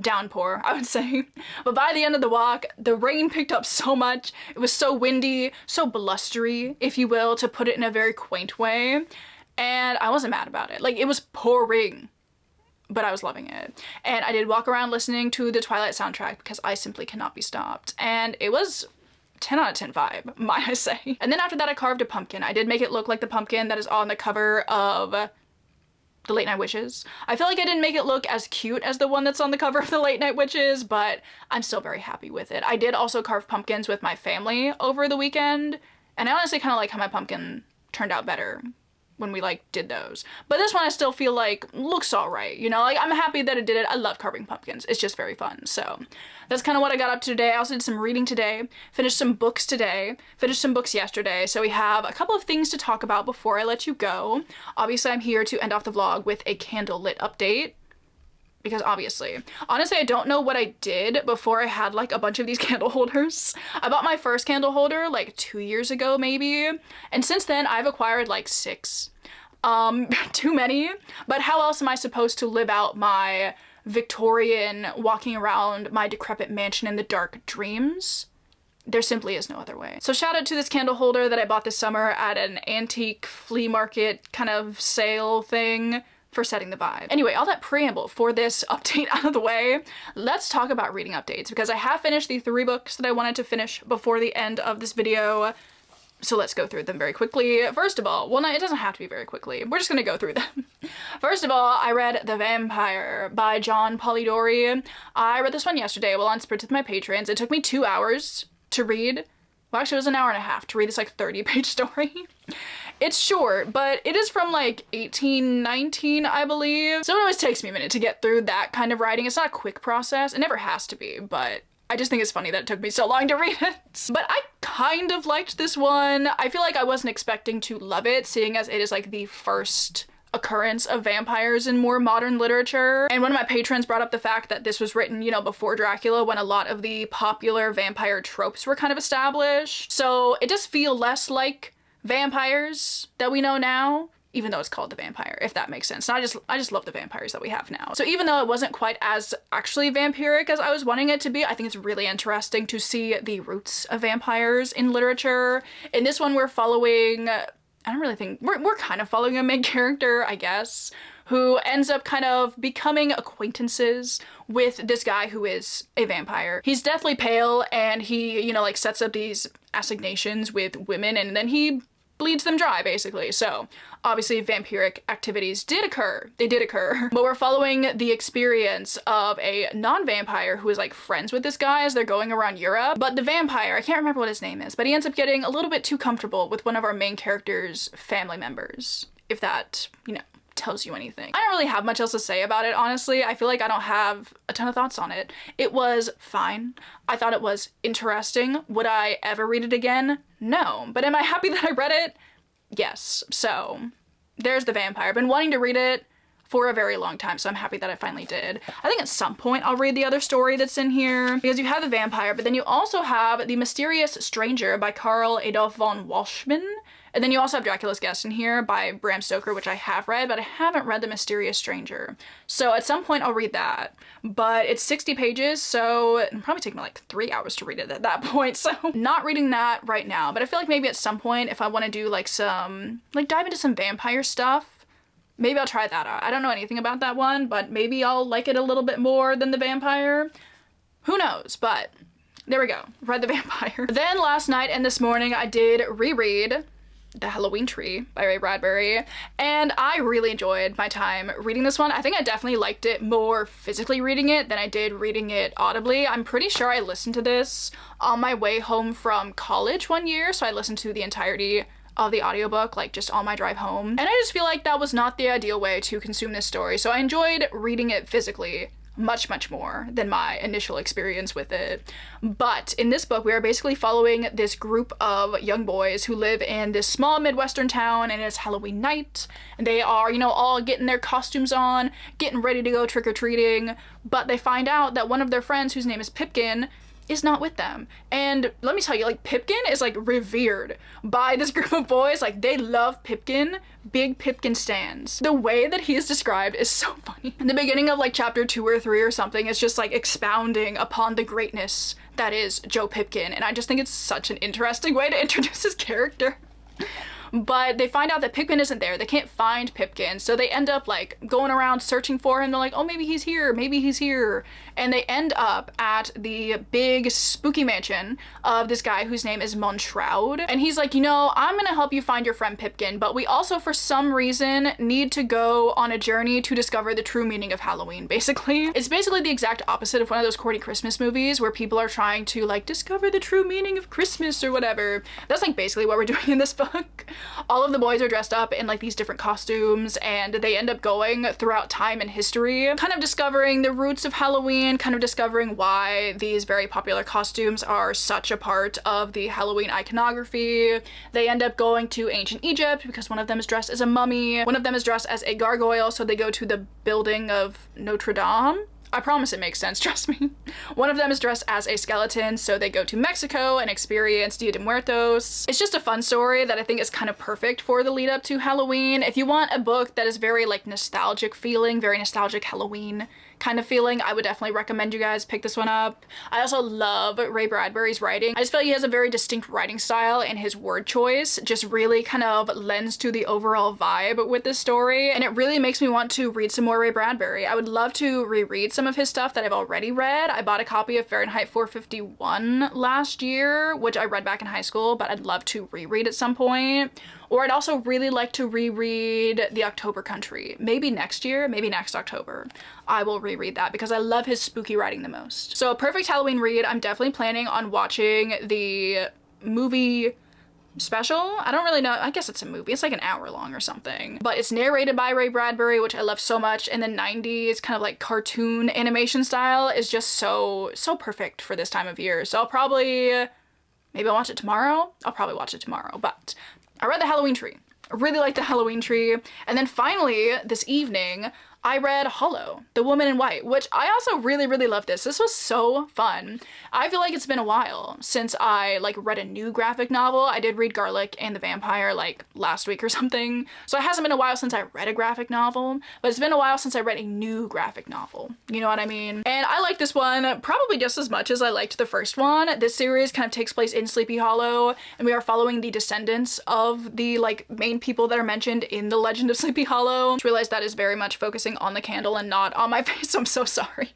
downpour, I would say. But by the end of the walk, the rain picked up so much. It was so windy, so blustery, if you will, to put it in a very quaint way. And I wasn't mad about it. Like, it was pouring, but I was loving it. And I did walk around listening to the Twilight soundtrack because I simply cannot be stopped. And it was 10 out of 10 vibe, might I say. And then after that, I carved a pumpkin. I did make it look like the pumpkin that is on the cover of The Late Night Witches. I feel like I didn't make it look as cute as the one that's on the cover of The Late Night Witches, but I'm still very happy with it. I did also carve pumpkins with my family over the weekend, and I honestly kind of like how my pumpkin turned out better when we like did those. But this one I still feel like looks all right, you know? Like, I'm happy that it did it. I love carving pumpkins. It's just very fun. So that's kind of what I got up to today. I also did some reading today, finished some books today, finished some books yesterday. So we have a couple of things to talk about before I let you go. Obviously, I'm here to end off the vlog with a candlelit update. Because honestly, I don't know what I did before I had like a bunch of these candle holders. I bought my first candle holder like 2 years ago maybe, and since then I've acquired like 6. Too many. But how else am I supposed to live out my Victorian walking around my decrepit mansion in the dark dreams? There simply is no other way. So shout out to this candle holder that I bought this summer at an antique flea market kind of sale thing for setting the vibe. Anyway, all that preamble for this update out of the way, let's talk about reading updates because I have finished the 3 books that I wanted to finish before the end of this video. So let's go through them very quickly. First of all, well, no, it doesn't have to be very quickly. We're just gonna go through them. First of all, I read The Vampire by John Polidori. I read this one yesterday while on Spritz with my patrons. It took me 2 hours to read. Well, actually, it was an hour and a half to read this like 30-page story. It's short, but it is from like 1819, I believe. So it always takes me a minute to get through that kind of writing. It's not a quick process. It never has to be, but I just think it's funny that it took me so long to read it. But I kind of liked this one. I feel like I wasn't expecting to love it, seeing as it is like the first occurrence of vampires in more modern literature. And one of my patrons brought up the fact that this was written, you know, before Dracula, when a lot of the popular vampire tropes were kind of established. So it does feel less like vampires that we know now, even though it's called The Vampire, if that makes sense. And I just love the vampires that we have now. So even though it wasn't quite as actually vampiric as I was wanting it to be, I think it's really interesting to see the roots of vampires in literature. In this one, we're following, I don't really think, we're kind of following a main character, I guess, who ends up kind of becoming acquaintances with this guy who is a vampire. He's deathly pale and he, you know, like sets up these assignations with women and then he bleeds them dry, basically. So obviously vampiric activities did occur. They did occur. But we're following the experience of a non-vampire who is like friends with this guy as they're going around Europe. But the vampire, I can't remember what his name is, but he ends up getting a little bit too comfortable with one of our main character's family members. If that, you know, tells you anything. I don't really have much else to say about it, honestly. I feel like I don't have a ton of thoughts on it. It was fine. I thought it was interesting. Would I ever read it again? No. But am I happy that I read it? Yes. So there's The Vampire. I've been wanting to read it for a very long time, so I'm happy that I finally did. I think at some point I'll read the other story that's in here, because you have The Vampire, but then you also have The Mysterious Stranger by Carl Adolf von Walschmann. And then you also have Dracula's Guest in here by Bram Stoker, which I have read, but I haven't read The Mysterious Stranger. So at some point I'll read that. But it's 60 pages, so it'll probably take me like 3 hours to read it at that point. So not reading that right now, but I feel like maybe at some point if I want to do like some, like dive into some vampire stuff, maybe I'll try that out. I don't know anything about that one, but maybe I'll like it a little bit more than The Vampire. Who knows, but there we go. Read The Vampire. Then last night and this morning I did reread The Halloween Tree by Ray Bradbury, and I really enjoyed my time reading this one. I think I definitely liked it more physically reading it than I did reading it audibly. I'm pretty sure I listened to this on my way home from college one year, so I listened to the entirety of the audiobook, like just on my drive home. And I just feel like that was not the ideal way to consume this story. So I enjoyed reading it physically much more than my initial experience with it. But in this book, we are basically following this group of young boys who live in this small Midwestern town, and it's Halloween night, and they are, you know, all getting their costumes on, getting ready to go trick-or-treating, but they find out that one of their friends, whose name is Pipkin, is not with them. And let me tell you, like, Pipkin is like revered by this group of boys. Like, they love Pipkin, big Pipkin stans. The way that he is described is so funny. In the beginning of like chapter 2 or 3 or something, it's just like expounding upon the greatness that is Joe Pipkin, and I just think it's such an interesting way to introduce his character. But they find out that Pipkin isn't there. They can't find Pipkin, so they end up like going around searching for him. They're like, oh, maybe he's here, maybe he's here. And they end up at the big spooky mansion of this guy whose name is Monshroud. And he's like, you know, I'm gonna help you find your friend Pipkin, but we also for some reason need to go on a journey to discover the true meaning of Halloween, basically. It's basically the exact opposite of one of those corny Christmas movies where people are trying to like discover the true meaning of Christmas or whatever. That's like basically what we're doing in this book. All of the boys are dressed up in like these different costumes, and they end up going throughout time and history, kind of discovering the roots of Halloween, kind of discovering why these very popular costumes are such a part of the Halloween iconography. They end up going to ancient Egypt because one of them is dressed as a mummy, one of them is dressed as a gargoyle, so they go to the building of Notre Dame. I promise it makes sense, trust me. One of them is dressed as a skeleton, so they go to Mexico and experience Dia de Muertos. It's just a fun story that I think is kind of perfect for the lead up to Halloween. If you want a book that is very like nostalgic feeling, very nostalgic Halloween kind of feeling, I would definitely recommend you guys pick this one up. I also love Ray Bradbury's writing. I just feel like he has a very distinct writing style, and his word choice just really kind of lends to the overall vibe with this story, and it really makes me want to read some more Ray Bradbury. I would love to reread some of his stuff that I've already read. I bought a copy of Fahrenheit 451 last year, which I read back in high school, but I'd love to reread at some point. Or I'd also really like to reread The October Country. Maybe next year, maybe next October, I will reread that because I love his spooky writing the most. So a perfect Halloween read. I'm definitely planning on watching the movie special. I don't really know. I guess it's a movie. It's like an hour long or something. But it's narrated by Ray Bradbury, which I love so much. And the 90s kind of like cartoon animation style is just so perfect for this time of year. So I'll probably, maybe I'll watch it tomorrow. I'll probably watch it tomorrow, but I read The Halloween Tree. I really like The Halloween Tree. And then finally, this evening, I read Hollow, The Woman in White, which I also really love this. This was so fun. I feel like it's been a while since I like read a new graphic novel. I did read Garlic and the Vampire like last week or something. So it hasn't been a while since I read a graphic novel, but it's been a while since I read a new graphic novel. You know what I mean? And I like this one probably just as much as I liked the first one. This series kind of takes place in Sleepy Hollow, and we are following the descendants of the like main people that are mentioned in the Legend of Sleepy Hollow. I just realized that is very much focusing on the candle and not on my face. I'm so sorry.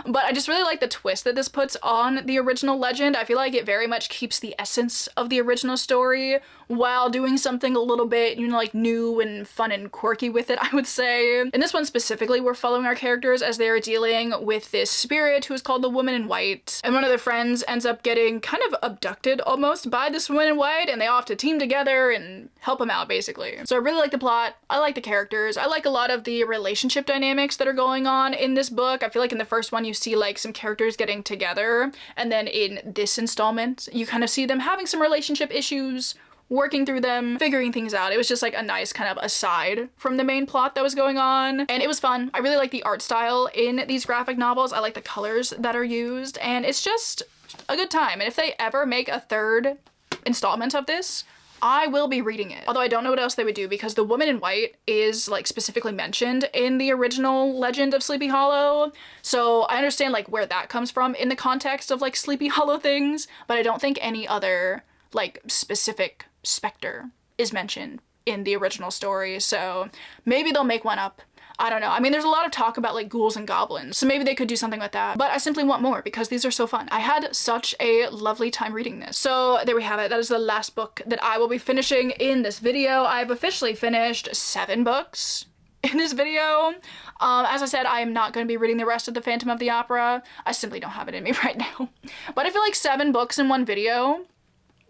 But I just really like the twist that this puts on the original legend. I feel like it very much keeps the essence of the original story while doing something a little bit, you know, like new and fun and quirky with it, I would say. In this one specifically, we're following our characters as they are dealing with this spirit who is called the Woman in White. And one of their friends ends up getting kind of abducted almost by this Woman in White, and they all have to team together and help him out, basically. So I really like the plot. I like the characters. I like a lot of the relationship dynamics that are going on in this book. I feel like in the first one you see like some characters getting together, and then in this installment you kind of see them having some relationship issues, working through them, figuring things out. It was just like a nice kind of aside from the main plot that was going on, and it was fun. I really like the art style in these graphic novels. I like the colors that are used, and it's just a good time. And if they ever make a third installment of this, I will be reading it. Although I don't know what else they would do, because the Woman in White is like specifically mentioned in the original Legend of Sleepy Hollow. So I understand like where that comes from in the context of like Sleepy Hollow things, but I don't think any other like specific specter is mentioned in the original story. So maybe they'll make one up. I don't know. I mean, there's a lot of talk about like ghouls and goblins, so maybe they could do something with that. But I simply want more because these are so fun. I had such a lovely time reading this. So there we have it. That is the last book that I will be finishing in this video. I've officially finished 7 books in this video. As I said, I am not going to be reading the rest of the Phantom of the Opera. I simply don't have it in me right now. But I feel like 7 books in one video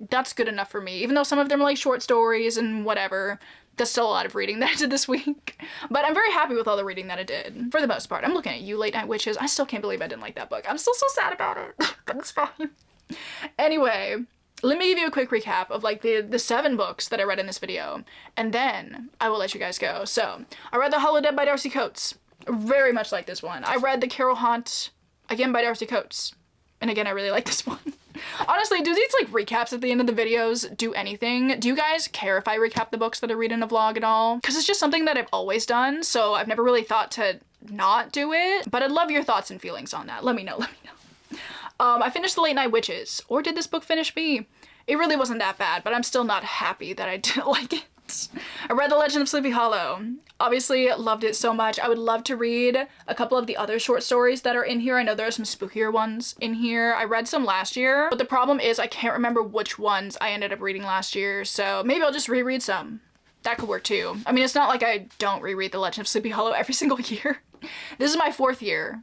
that's good enough for me. Even though some of them are like short stories and whatever, that's still a lot of reading that I did this week. But I'm very happy with all the reading that I did, for the most part. I'm looking at you, Late Night Witches. I still can't believe I didn't like that book. I'm still so sad about it, but it's fine. Anyway, let me give you a quick recap of like the 7 books that I read in this video, and then I will let you guys go. So, I read The Holodead by Darcy Coates. Very much like this one. I read The Carrow Haunt, again by Darcy Coates. And again, I really like this one. Honestly, do these like recaps at the end of the videos do anything? Do you guys care if I recap the books that I read in a vlog at all? Because it's just something that I've always done, so I've never really thought to not do it. But I'd love your thoughts and feelings on that. Let me know, let me know. I finished The Late Night Witches. Or did this book finish me? It really wasn't that bad, but I'm still not happy that I didn't like it. I read The Legend of Sleepy Hollow. Obviously loved it so much. I would love to read a couple of the other short stories that are in here. I know there are some spookier ones in here. I read some last year, but the problem is I can't remember which ones I ended up reading last year, so maybe I'll just reread some. That could work too. I mean, it's not like I don't reread The Legend of Sleepy Hollow every single year. This is my 4th year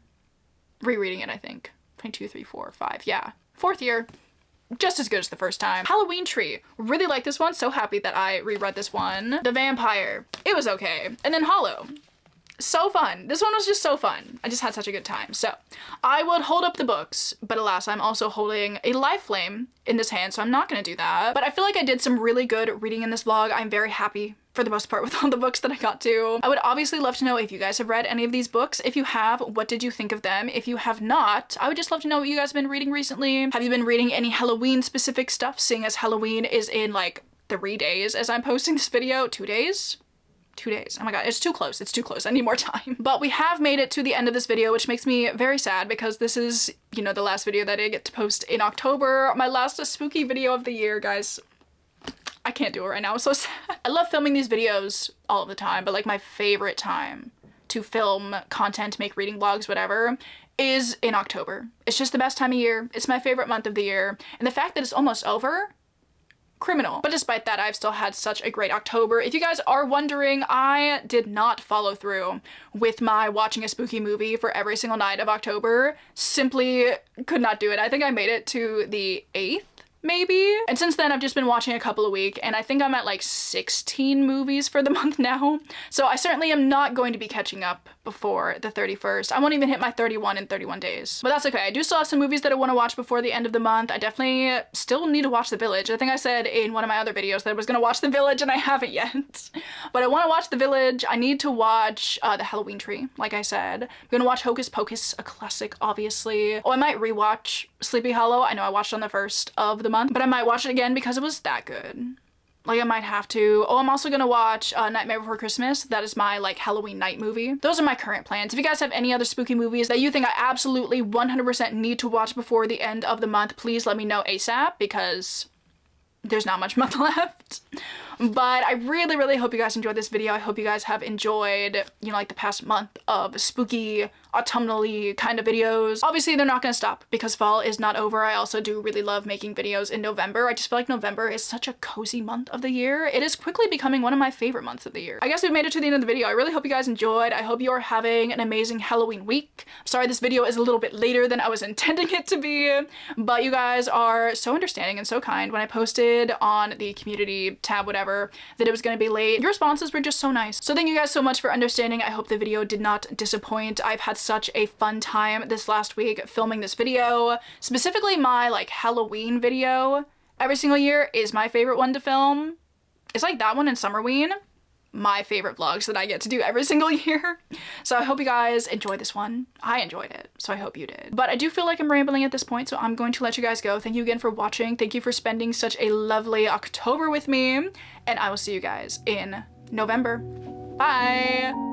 rereading it, I think. 2, 3, 4, 5, yeah. 4th year. Just as good as the first time. Halloween Tree. Really like this one. So happy that I reread this one. The Vampire. It was okay. And then Hollow. So fun. This one was just so fun. I just had such a good time. So I would hold up the books, but alas, I'm also holding a live flame in this hand, so I'm not gonna do that. But I feel like I did some really good reading in this vlog. I'm very happy for the most part with all the books that I got to. I would obviously love to know if you guys have read any of these books. If you have, what did you think of them? If you have not, I would just love to know what you guys have been reading recently. Have you been reading any Halloween specific stuff, seeing as Halloween is in like 3 days as I'm posting this video? 2 days? 2 days. Oh my god, it's too close. It's too close. I need more time. But we have made it to the end of this video, which makes me very sad because this is, you know, the last video that I get to post in October. My last spooky video of the year, guys. I can't do it right now. I'm so sad. I love filming these videos all of the time, but like my favorite time to film content, make reading vlogs, whatever, is in October. It's just the best time of year. It's my favorite month of the year. And the fact that it's almost over, criminal. But despite that, I've still had such a great October. If you guys are wondering, I did not follow through with my watching a spooky movie for every single night of October. Simply could not do it. I think I made it to the 8th. Maybe. And since then I've just been watching a couple a week, and I think I'm at like 16 movies for the month now. So I certainly am not going to be catching up before the 31st. I won't even hit my 31 in 31 days. But that's okay. I do still have some movies that I want to watch before the end of the month. I definitely still need to watch The Village. I think I said in one of my other videos that I was going to watch The Village, and I haven't yet. But I want to watch The Village. I need to watch The Halloween Tree, like I said. I'm going to watch Hocus Pocus, a classic, obviously. Oh, I might rewatch Sleepy Hollow. I know I watched on the 1st of the month, but I might watch it again because it was that good. Like, I might have to. Oh, I'm also gonna watch Nightmare Before Christmas. That is my, like, Halloween night movie. Those are my current plans. If you guys have any other spooky movies that you think I absolutely 100% need to watch before the end of the month, please let me know ASAP, because there's not much month left. But I really, really hope you guys enjoyed this video. I hope you guys have enjoyed, you know, like the past month of spooky, autumnal-y kind of videos. Obviously, they're not gonna stop because fall is not over. I also do really love making videos in November. I just feel like November is such a cozy month of the year. It is quickly becoming one of my favorite months of the year. I guess we've made it to the end of the video. I really hope you guys enjoyed. I hope you are having an amazing Halloween week. I'm sorry this video is a little bit later than I was intending it to be, but you guys are so understanding and so kind. When I posted on the community tab, whatever, that it was gonna be late, your responses were just so nice. So thank you guys so much for understanding. I hope the video did not disappoint. I've had such a fun time this last week filming this video. Specifically my like Halloween video every single year is my favorite one to film. It's like that one and Summerween, my favorite vlogs that I get to do every single year. So I hope you guys enjoyed this one. I enjoyed it, so I hope you did. But I do feel like I'm rambling at this point, so I'm going to let you guys go. Thank you again for watching. Thank you for spending such a lovely October with me, and I will see you guys in November. Bye!